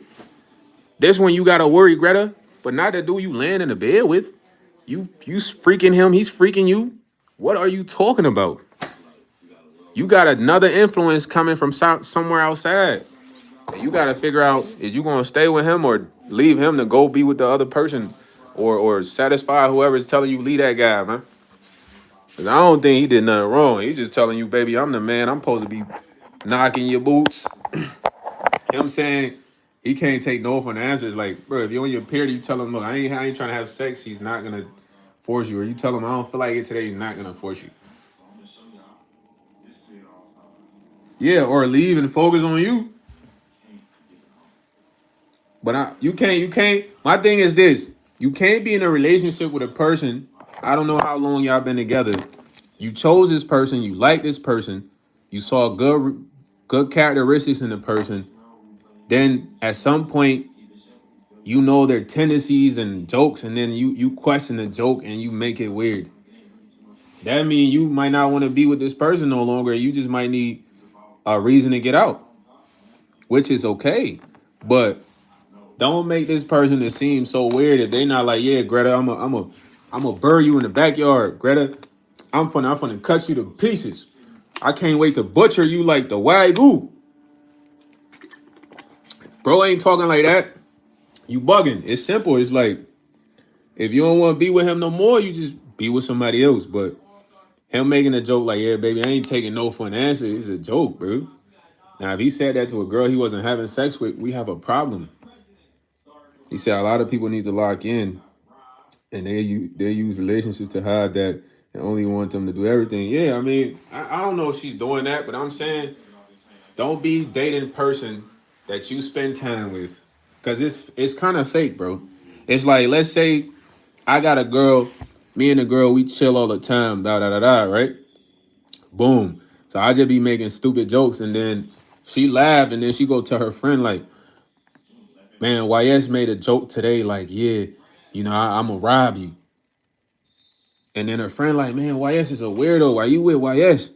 This one you gotta worry, Greta, but not the dude you land in the bed with. You freaking him, he's freaking you. What are you talking about? You got another influence coming from somewhere outside. And you gotta figure out, is you gonna stay with him or leave him to go be with the other person or satisfy whoever's telling you leave that guy, man. Cause I don't think he did nothing wrong. He just telling you, baby, I'm the man. I'm supposed to be knocking your boots. Him saying he can't take no for an answer. It's like, bro, if you're on your period, you tell him, look, I ain't trying to have sex. He's not gonna force you. Or you tell him, I don't feel like it today. He's not gonna force you. Yeah, or leave and focus on you. But you can't. My thing is this: you can't be in a relationship with a person. I don't know how long y'all been together. You chose this person. You like this person. You saw good characteristics in the person. Then at some point, you know their tendencies and jokes, and then you question the joke and you make it weird. That means you might not want to be with this person no longer. You just might need a reason to get out, which is okay. But don't make this person to seem so weird if they not like, yeah, Greta, I'm a bury you in the backyard, Greta. I'm finna cut you to pieces. I can't wait to butcher you like the wagyu. Bro ain't talking like that. You bugging. It's simple. It's like if you don't want to be with him no more, you just be with somebody else. But him making a joke like, yeah, baby, I ain't taking no for an answer. It's a joke, bro. Now, if he said that to a girl he wasn't having sex with, we have a problem. He said a lot of people need to lock in and they use relationships to hide that and only want them to do everything. Yeah, I mean, I don't know if she's doing that, but I'm saying don't be dating a person that you spend time with. Cause it's kind of fake, bro. It's like, let's say I got a girl, me and the girl, we chill all the time, da da da da, right? Boom. So I just be making stupid jokes and then she laugh and then she go to her friend like, man, YS made a joke today, like, yeah, I'm gonna rob you. And then her friend like, man, YS is a weirdo. Why you with YS?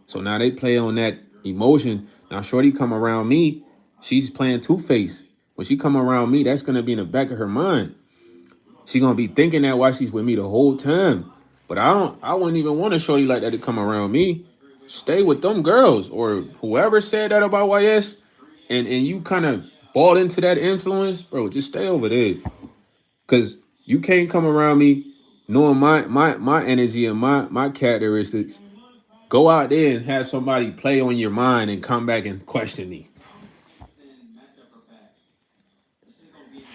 So now they play on that emotion. Now Shorty come around me, she's playing two-face. When she come around me, that's gonna be in the back of her mind. She gonna be thinking that while she's with me the whole time. But I wouldn't even want a shorty like that to come around me. Stay with them girls or whoever said that about YS, and you kind of bought into that influence, bro. Just stay over there, cause you can't come around me knowing my energy and my characteristics. Go out there and have somebody play on your mind and come back and question me.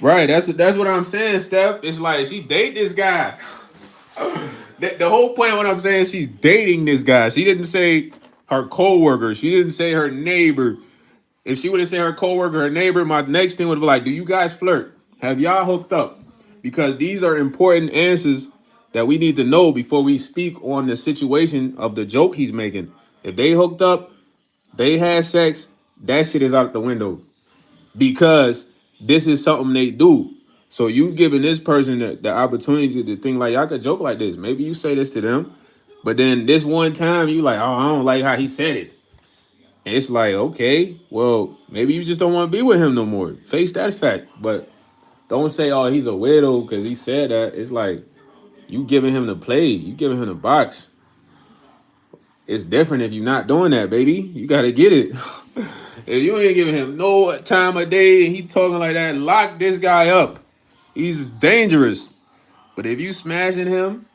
Right, that's what I'm saying, Steph. It's like she date this guy. The whole point of what I'm saying, she's dating this guy. She didn't say her coworker. She didn't say her neighbor. If she would have said her coworker, her neighbor, my next thing would be like, do you guys flirt? Have y'all hooked up? Because these are important answers that we need to know before we speak on the situation of the joke he's making. If they hooked up, they had sex, that shit is out the window. Because this is something they do. So you giving this person the opportunity to think like, y'all could joke like this. Maybe you say this to them, but then this one time you like, oh, I don't like how he said it. And it's like, okay, well, maybe you just don't want to be with him no more. Face that fact. But don't say, oh, he's a weirdo because he said that. It's like you giving him the play, you giving him the box. It's different if you're not doing that, baby. You gotta get it. If you ain't giving him no time of day and he talking like that, lock this guy up. He's dangerous. But if you smashing him,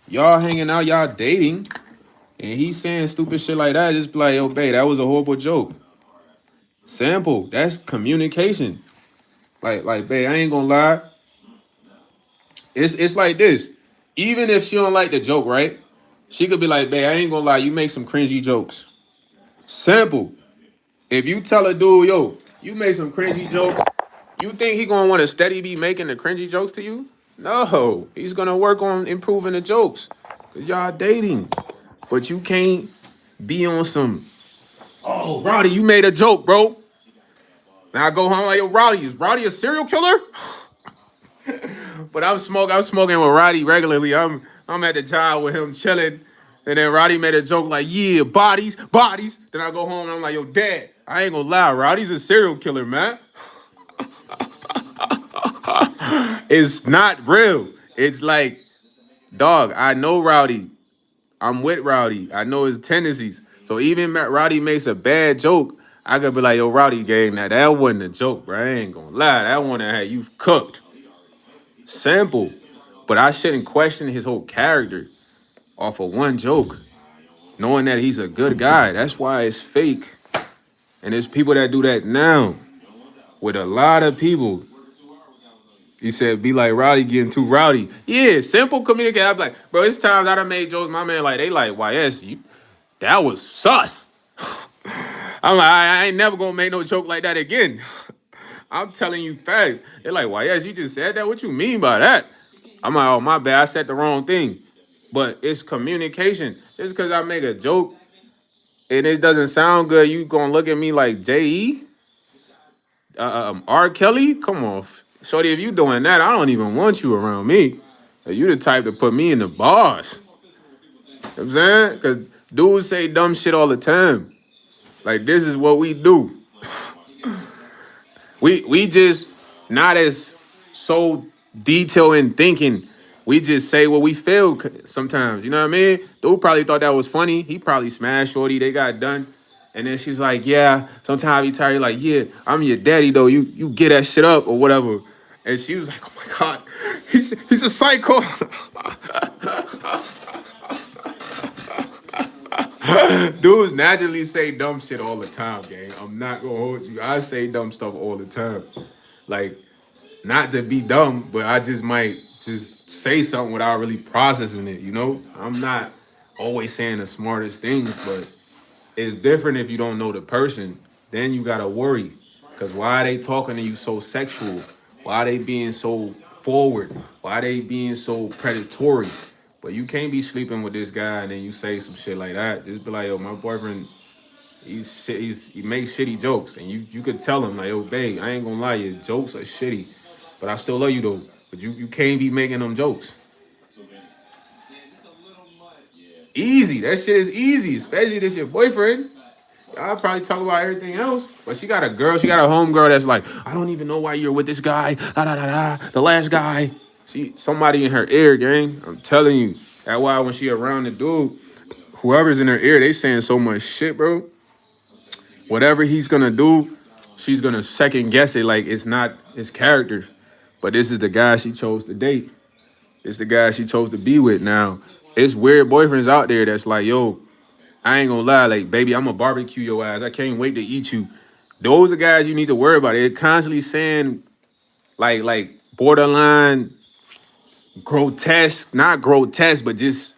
y'all hanging out, y'all dating, and he's saying stupid shit like that, just be like, yo, babe, that was a horrible joke. Sample. That's communication. Babe, I ain't gonna lie. It's like this. Even if she don't like the joke, right? She could be like, babe, I ain't gonna lie, you make some cringy jokes. Simple. If you tell a dude, yo, you make some cringy jokes, you think he gonna want to steady be making the cringy jokes to you? No, he's gonna work on improving the jokes, cause y'all dating. But you can't be on some. Oh, Rowdy, you made a joke, bro. Now I go home like, yo, Rowdy, is Rowdy a serial killer? But I'm smoking with Roddy regularly. I'm at the job with him chilling. And then Roddy made a joke like, yeah, bodies, bodies. Then I go home and I'm like, yo, dad, I ain't gonna lie, Roddy's a serial killer, man. It's not real. It's like, dog, I know Rowdy. I'm with Rowdy. I know his tendencies. So even Rowdy makes a bad joke, I could be like, yo, Rowdy gang, now that wasn't a joke, bro. I ain't gonna lie. That one that had you cooked. Simple. But I shouldn't question his whole character off of one joke, knowing that he's a good guy. That's why it's fake. And there's people that do that now with a lot of people. He said, be like Rowdy getting too rowdy. Yeah, simple communication. I'm like, bro, it's times I done made jokes. My man, like, they like, YS, that was sus. I'm like, I ain't never gonna make no joke like that again. I'm telling you facts. They're like, YS, you just said that? What you mean by that? I'm like, oh, my bad. I said the wrong thing. But it's communication. Just because I make a joke and it doesn't sound good, you gonna look at me like J.E.? R. Kelly? Come on. Shorty, if you doing that, I don't even want you around me. You the type to put me in the bars. You know what I'm saying? Because dudes say dumb shit all the time. Like, this is what we do. We just not as so detailed in thinking. We just say what we feel sometimes. You know what I mean? Dude probably thought that was funny. He probably smashed Shorty. They got done. And then she's like, yeah, sometimes he tired. Like, yeah, I'm your daddy, though. You get that shit up or whatever. And she was like, oh, my God. He's a psycho. Dudes naturally say dumb shit all the time, gang. I'm not going to hold you. I say dumb stuff all the time. Like, not to be dumb, but I just might just say something without really processing it, you know? I'm not always saying the smartest things, but it's different if you don't know the person. Then you gotta worry. Cause why are they talking to you so sexual? Why are they being so forward? Why are they being so predatory? But you can't be sleeping with this guy and then you say some shit like that. Just be like, yo, my boyfriend, he makes shitty jokes. And you could tell him, like, yo, babe, I ain't gonna lie, your jokes are shitty. But I still love you though. But you can't be making them jokes. Easy. That shit is easy, especially this your boyfriend. I'll probably talk about everything else. But she got a girl, she got a homegirl that's like, I don't even know why you're with this guy. Da da da da. The last guy. Somebody in her ear, gang. I'm telling you. That's why when she around the dude, whoever's in her ear, they saying so much shit, bro. Whatever he's gonna do, she's gonna second guess it like it's not his character. But this is the guy she chose to date. It's the guy she chose to be with now. It's weird boyfriends out there that's like, yo, I ain't gonna lie, like, baby, I'm gonna barbecue your ass. I can't wait to eat you. Those are guys you need to worry about. They're constantly saying like borderline grotesque, not grotesque, but just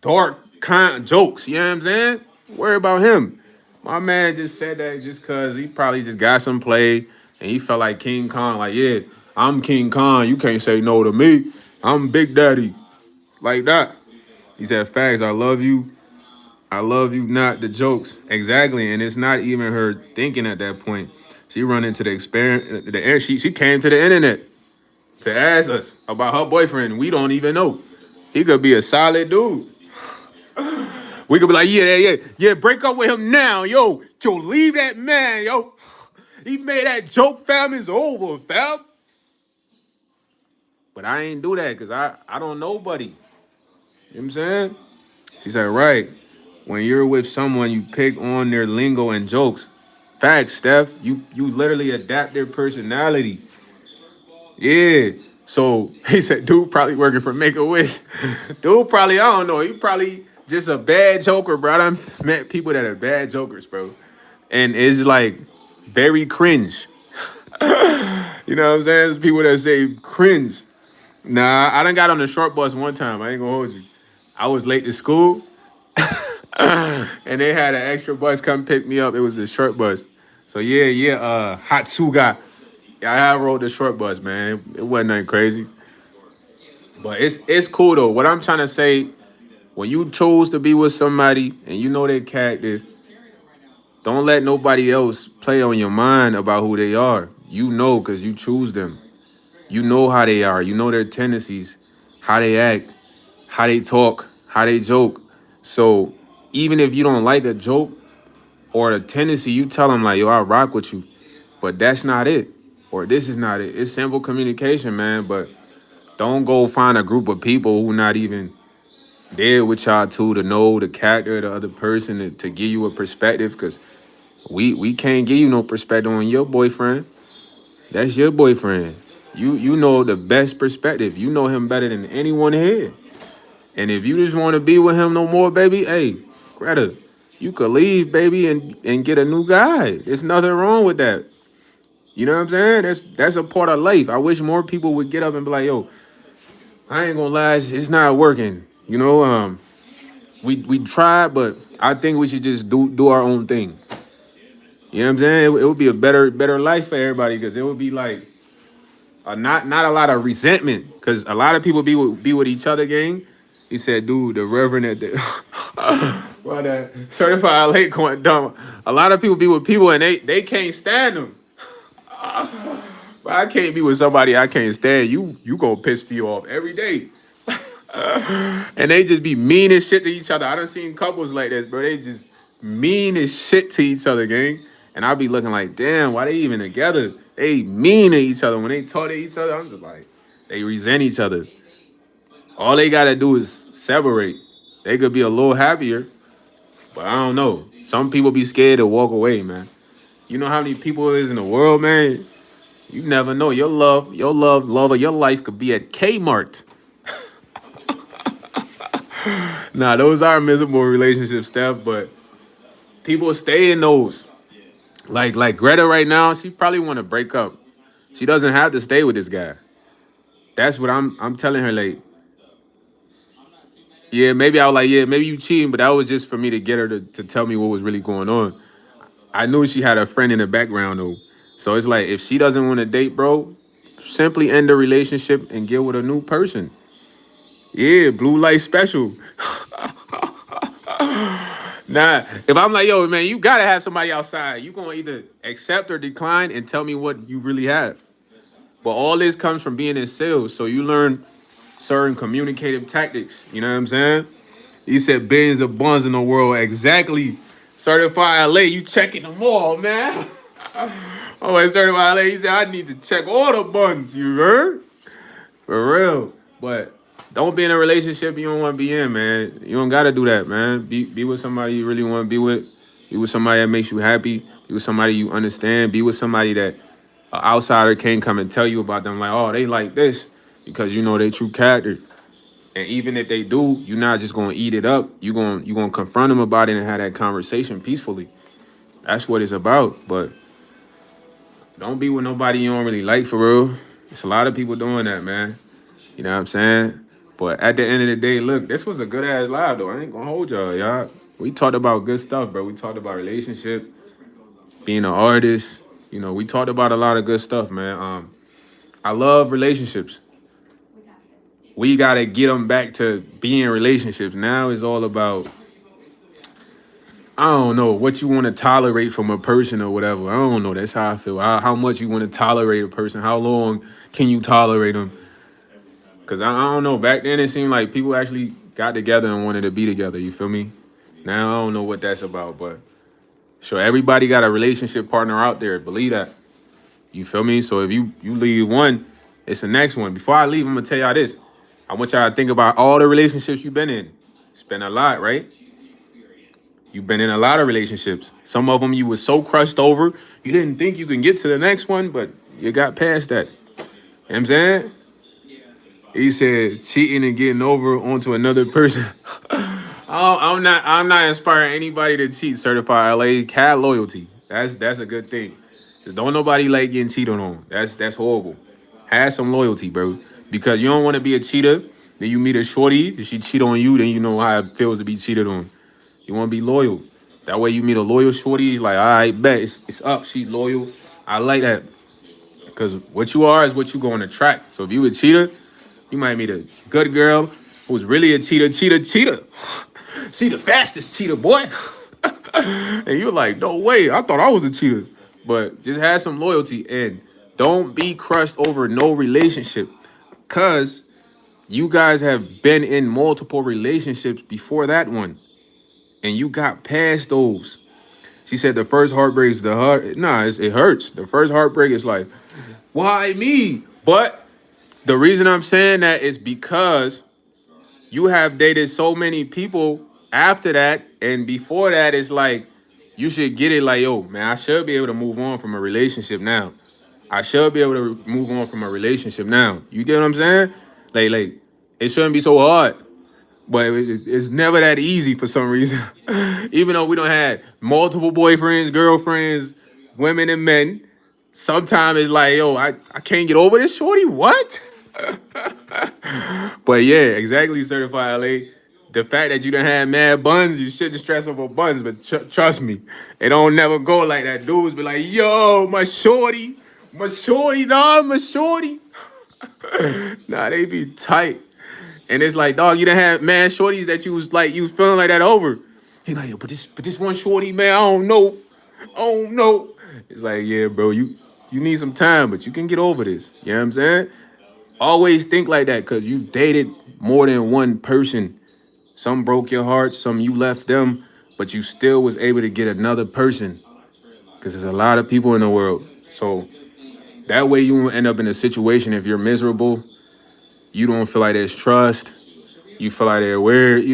dark kind jokes. You know what I'm saying? Worry about him. My man just said that just cause he probably just got some play and he felt like King Kong. Like, yeah, I'm King Kong. You can't say no to me. I'm Big Daddy. Like that. He said, facts, I love you. I love you, not the jokes. Exactly. And it's not even her thinking at that point. She run into the experience. She came to the internet to ask us about her boyfriend. We don't even know. He could be a solid dude. We could be like, yeah, break up with him now, yo, leave that man, yo. He made that joke, fam, is over, fam. But I ain't do that because I don't know, buddy. You know what I'm saying? She said, right. When you're with someone, you pick on their lingo and jokes. Facts, Steph. You literally adapt their personality. Yeah. So he said, dude probably working for Make a Wish. Dude probably, I don't know. He probably just a bad joker, bro. I met people that are bad jokers, bro. And it's like very cringe. You know what I'm saying? There's people that say cringe. Nah, I done got on the short bus one time. I ain't gonna hold you. I was late to school. And they had an extra bus come pick me up. It was a short bus. So Hatsuga. Yeah, I rode the short bus, man. It wasn't nothing crazy. But it's cool though. What I'm trying to say, when you chose to be with somebody and you know their character, don't let nobody else play on your mind about who they are. You know because you choose them. You know how they are. You know their tendencies, how they act, how they talk, how they joke. So even if you don't like a joke or a tendency, you tell them like, yo, I rock with you, but that's not it. Or this is not it. It's simple communication, man. But don't go find a group of people who not even there with y'all too to know the character of the other person to give you a perspective. Because we can't give you no perspective on your boyfriend. That's your boyfriend. You know the best perspective. You know him better than anyone here. And if you just want to be with him no more, baby, hey, Greta, you could leave, baby, and get a new guy. There's nothing wrong with that. You know what I'm saying? That's a part of life. I wish more people would get up and be like, yo, I ain't gonna lie, it's not working. You know, we tried, but I think we should just do our own thing. You know what I'm saying? It would be a better life for everybody because it would be like not a lot of resentment because a lot of people be with each other, gang. He said, dude, the reverend at the well, that certified late going dumb. A lot of people be with people and they can't stand them. But I can't be with somebody I can't stand. You gonna piss me off every day. And they just be mean as shit to each other. I done seen couples like this, bro. They just mean as shit to each other, gang. And I be looking like, damn, why they even together? They mean to each other. When they talk to each other, I'm just like, they resent each other. All they gotta do is separate. They could be a little happier, but I don't know. Some people be scared to walk away, man. You know how many people is in the world, man? You never know. Love of your life could be at Kmart. Nah, those are miserable relationships, Steph, but people stay in those. Like Greta right now, she probably want to break up. She doesn't have to stay with this guy. That's what I'm telling her. Like, yeah, maybe I was like, yeah, maybe you cheating, but that was just for me to get her to tell me what was really going on. I knew she had a friend in the background though. So it's like if she doesn't want to date, bro, simply end the relationship and get with a new person. Yeah, blue light special. Nah, if I'm like, yo, man, you gotta have somebody outside. You gonna either accept or decline and tell me what you really have. But all this comes from being in sales. So you learn certain communicative tactics. You know what I'm saying? He said billions of buns in the world. Exactly. Certified LA, you checking them all, man. Oh, I certified LA. He said I need to check all the buns. You heard? For real. But don't be in a relationship you don't want to be in, man. You don't gotta do that, man. Be with somebody you really want to be with. Be with somebody that makes you happy. Be with somebody you understand. Be with somebody that an outsider can't come and tell you about them. Like, oh, they like this because you know they true character. And even if they do, you're not just gonna eat it up. You gonna confront them about it and have that conversation peacefully. That's what it's about. But don't be with nobody you don't really like for real. It's a lot of people doing that, man. You know what I'm saying? But at the end of the day, look, this was a good ass live though. I ain't gonna hold y'all. We talked about good stuff, bro. We talked about relationship, being an artist. You know, we talked about a lot of good stuff, man. I love relationships. We gotta get them back to being relationships. Now it's all about I don't know what you want to tolerate from a person or whatever. I don't know. That's how I feel. How much you want to tolerate a person? How long can you tolerate them? Cause I don't know. Back then it seemed like people actually got together and wanted to be together. You feel me? Now I don't know what that's about, but sure, everybody got a relationship partner out there. Believe that. You feel me? So if you leave one, it's the next one. Before I leave, I'm gonna tell y'all this. I want y'all to think about all the relationships you've been in. It's been a lot, right? You've been in a lot of relationships. Some of them you were so crushed over, you didn't think you can get to the next one, but you got past that. You know what I'm saying? He said cheating and getting over onto another person. I'm not inspiring anybody to cheat. Certified LA. Have loyalty. That's a good thing. Cause don't nobody like getting cheated on. That's horrible. Have some loyalty, bro. Because you don't want to be a cheater. Then you meet a shorty. If she cheat on you, then you know how it feels to be cheated on. You want to be loyal. That way you meet a loyal shorty. Like, all right, bet it's up. She loyal. I like that. Because what you are is what you going to attract. So if you a cheater, you might meet a good girl who's really a cheater. She the fastest cheater, boy. And you're like, no way. I thought I was a cheater. But just have some loyalty and don't be crushed over no relationship. Because you guys have been in multiple relationships before that one. And you got past those. She said the first heartbreak is the heart. Nah, it hurts. The first heartbreak is like, why me? But the reason I'm saying that is because you have dated so many people after that, and before that, it's like you should get it like, yo, man, I should be able to move on from a relationship now. I should be able to move on from a relationship now. You get what I'm saying? Like it shouldn't be so hard. But it's never that easy for some reason. Even though we don't have multiple boyfriends, girlfriends, women and men, sometimes it's like, yo, I can't get over this shorty. What? But yeah, exactly, certified LA. The fact that you done had mad buns, you shouldn't stress over buns, but trust me, it don't never go like that. Dudes be like, yo, my shorty, dog, my shorty. Nah, they be tight. And it's like, dog, you done had mad shorties that you was feeling like that over. He like, yo, but this one shorty, man, I don't know. I don't know. It's like, yeah, bro, you need some time, but you can get over this. You know what I'm saying? Always think like that because you dated more than one person. Some broke your heart, some you left them, but you still was able to get another person because there's a lot of people in the world. So that way you won't end up in a situation if you're miserable, you don't feel like there's trust, you feel like they're weird,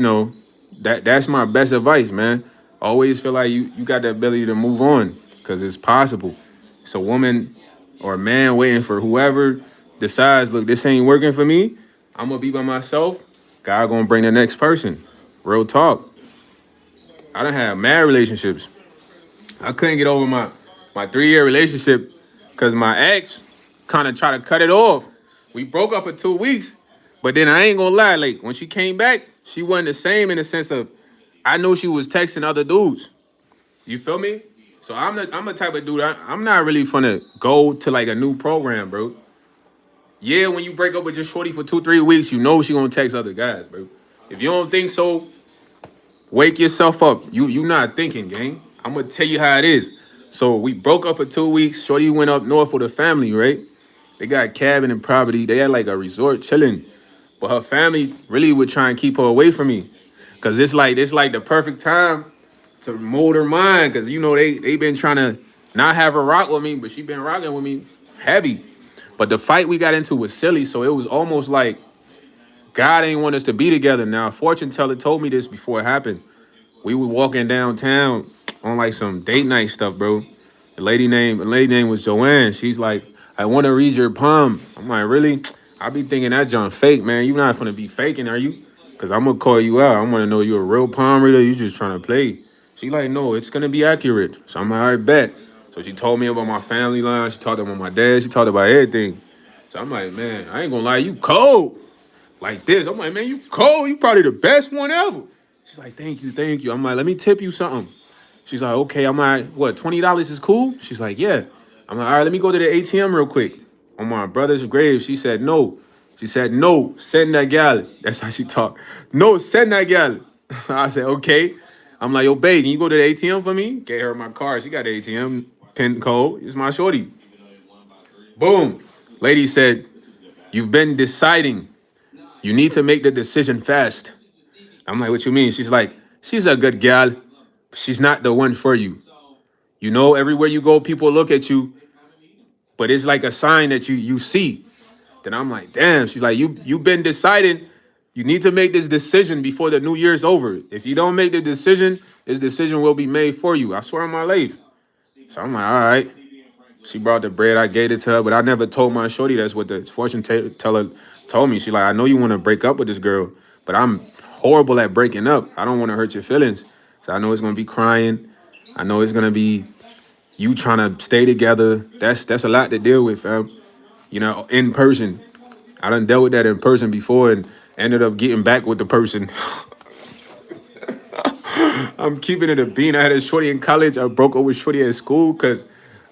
that's my best advice, man. Always feel like you got the ability to move on because it's possible. It's a woman or a man waiting for whoever decides, look, this ain't working for me. I'm gonna be by myself. God gonna bring the next person. Real talk. I done had mad relationships. I couldn't get over my 3-year relationship because my ex kind of tried to cut it off. We broke up for 2 weeks, but then I ain't gonna lie, like when she came back, she wasn't the same in the sense of I knew she was texting other dudes. You feel me? So I'm the type of dude. I'm not really finna go to like a new program, bro. Yeah, when you break up with your shorty for 2-3 weeks, you know she gonna text other guys, bro. If you don't think so, wake yourself up. You not thinking, gang. I'm gonna tell you how it is. So we broke up for 2 weeks. Shorty went up north with her family, right? They got a cabin and property. They had like a resort chilling. But her family really would try and keep her away from me. Cause it's like the perfect time to mold her mind. Cause they been trying to not have her rock with me, but she been rocking with me heavy. But the fight we got into was silly, so it was almost like God ain't want us to be together. Now, fortune teller told me this before it happened. We were walking downtown on like some date night stuff, bro. The lady name was Joanne. She's like, I want to read your palm. I'm like, really? I be thinking that John fake, man. You not gonna be faking, are you? Cause I'm gonna call you out. I want to know you a real palm reader. You just trying to play. She like, no, it's gonna be accurate. So I'm like, all right, bet. So she told me about my family line. She talked about my dad. She talked about everything. So I'm like, man, I ain't gonna lie, you cold like this. I'm like, man, you cold. You probably the best one ever. She's like, thank you, thank you. I'm like, let me tip you something. She's like, okay. I'm like, what, $20 is cool? She's like, yeah. I'm like, all right, let me go to the ATM real quick. On my brother's grave, she said, no. She said, no, send that gal. That's how she talked. No, send that gal. I said, okay. I'm like, yo, babe, can you go to the ATM for me? Gave her my card. She got the ATM pin code. It's my shorty. Boom. Lady said, you've been deciding. You need to make the decision fast. I'm like, what you mean? She's like, she's a good gal. She's not the one for you. Everywhere you go, people look at you, but it's like a sign that you see. Then I'm like, damn. She's like, you've been deciding. You need to make this decision before the new year's over. If you don't make the decision, this decision will be made for you. I swear on my life. So I'm like, all right. She brought the bread. I gave it to her, but I never told my shorty that's what the teller told me. She like, I know you want to break up with this girl, but I'm horrible at breaking up. I don't want to hurt your feelings. So I know it's gonna be crying. I know it's gonna be you trying to stay together. That's a lot to deal with, fam. In person. I done dealt with that in person before and ended up getting back with the person. I'm keeping it a bean. I had a shorty in college. I broke up with shorty at school because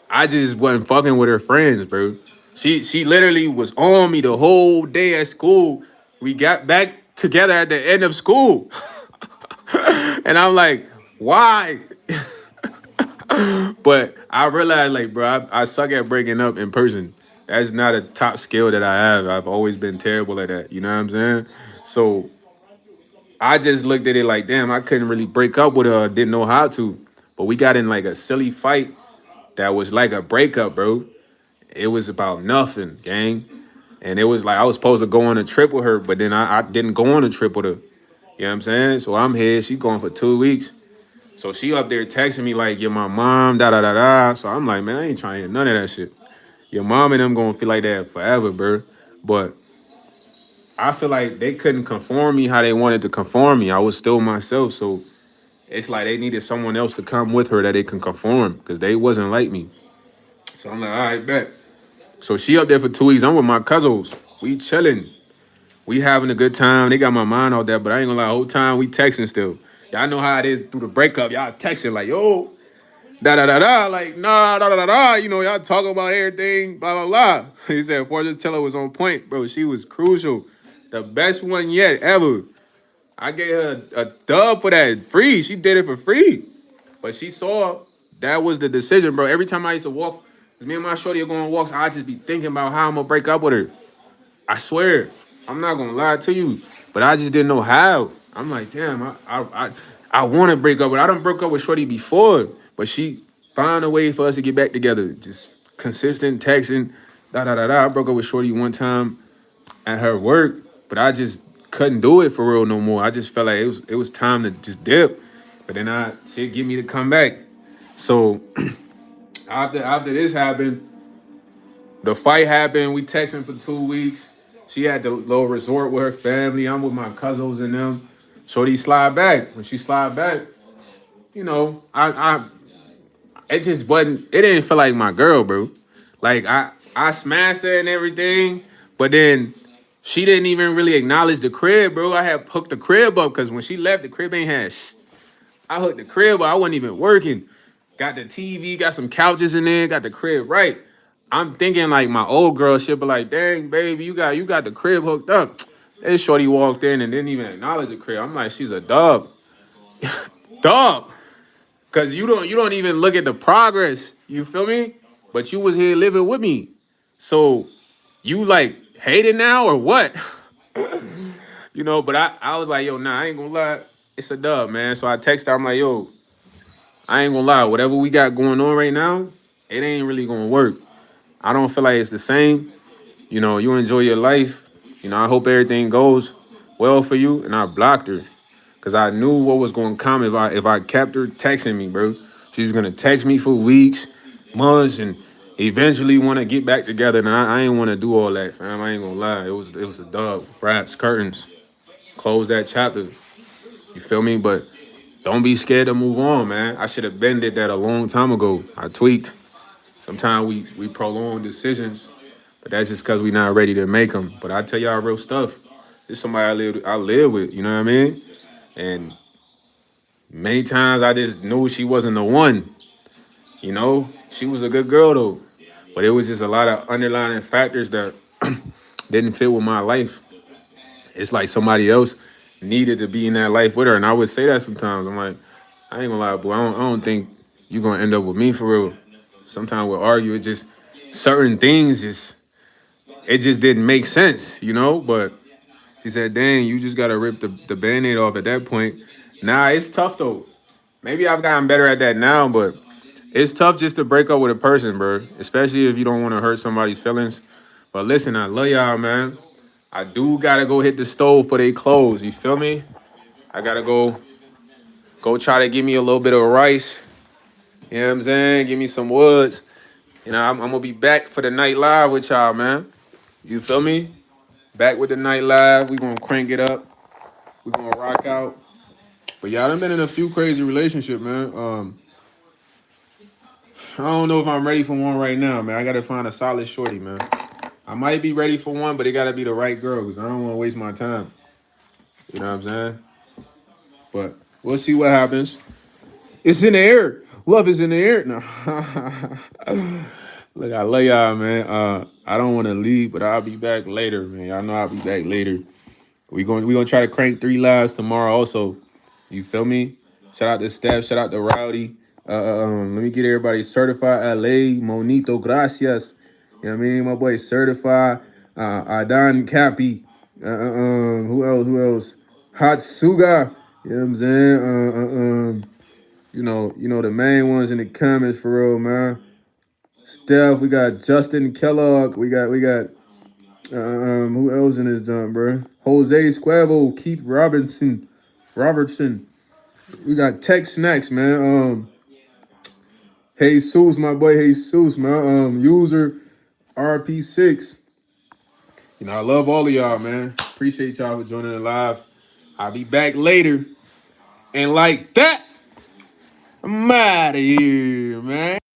I just wasn't fucking with her friends, bro. She literally was on me the whole day at school. We got back together at the end of school. And I'm like, why? But I realized, like, bro, I suck at breaking up in person. That's not a top skill that I have. I've always been terrible at that. You know what I'm saying? So I just looked at it like, damn, I couldn't really break up with her. Didn't know how to. But we got in like a silly fight that was like a breakup, bro. It was about nothing, gang. And it was like I was supposed to go on a trip with her, but then I didn't go on a trip with her. You know what I'm saying? So I'm here. She going for 2 weeks. So she up there texting me like, you're my mom, da da da da. So I'm like, man, I ain't trying to hear none of that shit. Your mom and them gonna feel like that forever, bro. But I feel like they couldn't conform me how they wanted to conform me. I was still myself. So it's like they needed someone else to come with her that they can conform because they wasn't like me. So I'm like, all right, bet. So she up there for 2 weeks. I'm with my cousins. We chilling. We having a good time. They got my mind out there, but I ain't gonna lie, the whole time we texting still. Y'all know how it is through the breakup. Y'all texting like, yo, da da da da, like nah, da da da da. Y'all talking about everything, blah blah blah. He said Fortune Teller was on point, bro. She was crucial, the best one yet ever. I gave her a dub for that free. She did it for free, but she saw that was the decision, bro. Every time I used to walk, 'cause me and my shorty are going on walks, I just be thinking about how I'm gonna break up with her. I swear, I'm not gonna lie to you, but I just didn't know how. I'm like, damn, I want to break up with. I done broke up with Shorty before, but she found a way for us to get back together. Just consistent texting, da da da da. I broke up with Shorty one time at her work, but I just couldn't do it for real no more. I just felt like it was time to just dip. But then she'd get me to come back. So after this happened, the fight happened. We texting for 2 weeks. She had the little resort with her family. I'm with my cousins and them. Shorty slide back. When she slide back, I it just wasn't. It didn't feel like my girl, bro. Like I smashed her and everything, but then she didn't even really acknowledge the crib, bro. I had hooked the crib up because when she left, the crib ain't had. I hooked the crib up. I wasn't even working. Got the TV, got some couches in there, got the crib right. I'm thinking like my old girl shit, but like, dang, baby, you got the crib hooked up. This shorty walked in and didn't even acknowledge the crib. I'm like, she's a dog. Dog. Cause you don't even look at the progress. You feel me? But you was here living with me. So you like hate it now or what? But I was like, yo, nah, I ain't gonna lie. it's a dub, man. So I text her, I'm like, yo, I ain't gonna lie, whatever we got going on right now, it ain't really gonna work. I don't feel like it's the same. You know, you enjoy your life. You know, I hope everything goes well for you. And I blocked her because I knew what was gonna come if I kept her texting me, bro. She's gonna text me for weeks, months, and eventually want to get back together. And I ain't want to do all that, fam. I ain't gonna lie. It was a dub. Wraps, curtains, close that chapter. You feel me? But don't be scared to move on, man. I should have been did that a long time ago. I tweaked. Sometimes we prolong decisions, but that's just because we not ready to make them. But I tell y'all real stuff. This somebody I live with. You know what I mean? And many times I just knew she wasn't the one. You know, she was a good girl though, but it was just a lot of underlying factors that didn't fit with my life. It's like somebody else needed to be in that life with her, and I would say that sometimes. I'm like, I ain't gonna lie, boy. I don't think you gonna end up with me for real. Sometimes we'll argue. It just certain things just didn't make sense, you know. But she said, "Dang, you just gotta rip the band-aid off at that point." Nah, it's tough though. Maybe I've gotten better at that now, but it's tough just to break up with a person, bro. Especially if you don't want to hurt somebody's feelings. But listen, I love y'all, man. I do gotta go hit the stove for they clothes. You feel me? I gotta go try to give me a little bit of rice. You know what I'm saying? Give me some woods. You know, I'm gonna be back for the night live with y'all, man. You feel me? Back with the night live. We gonna crank it up. We gonna rock out. But y'all done been in a few crazy relationships, man. I don't know if I'm ready for one right now, man. I gotta find a solid shorty, man. I might be ready for one, but it gotta be the right girl, because I don't wanna waste my time. You know what I'm saying? But we'll see what happens. It's in the air. Love is in the air. No. Look, I love y'all, man. I don't want to leave, but I'll be back later, man. Y'all know I'll be back later. We gonna try to crank 3 lives tomorrow also. You feel me? Shout out to Steph, shout out to Rowdy. Let me get everybody certified LA, Monito Gracias. You know what I mean? My boy certified. Adan Cappy. Who else? Who else? Hatsuga. You know what I'm saying? You know the main ones in the comments for real, man. Steph, we got Justin Kellogg, we got who else in this jump, bro? Jose Squavo, Keith Robertson. We got Tech Snacks, man. Jesus, my boy Jesus, man. User RP6. You know, I love all of y'all, man. Appreciate y'all for joining the live. I'll be back later. And like that, I'm out of here, man.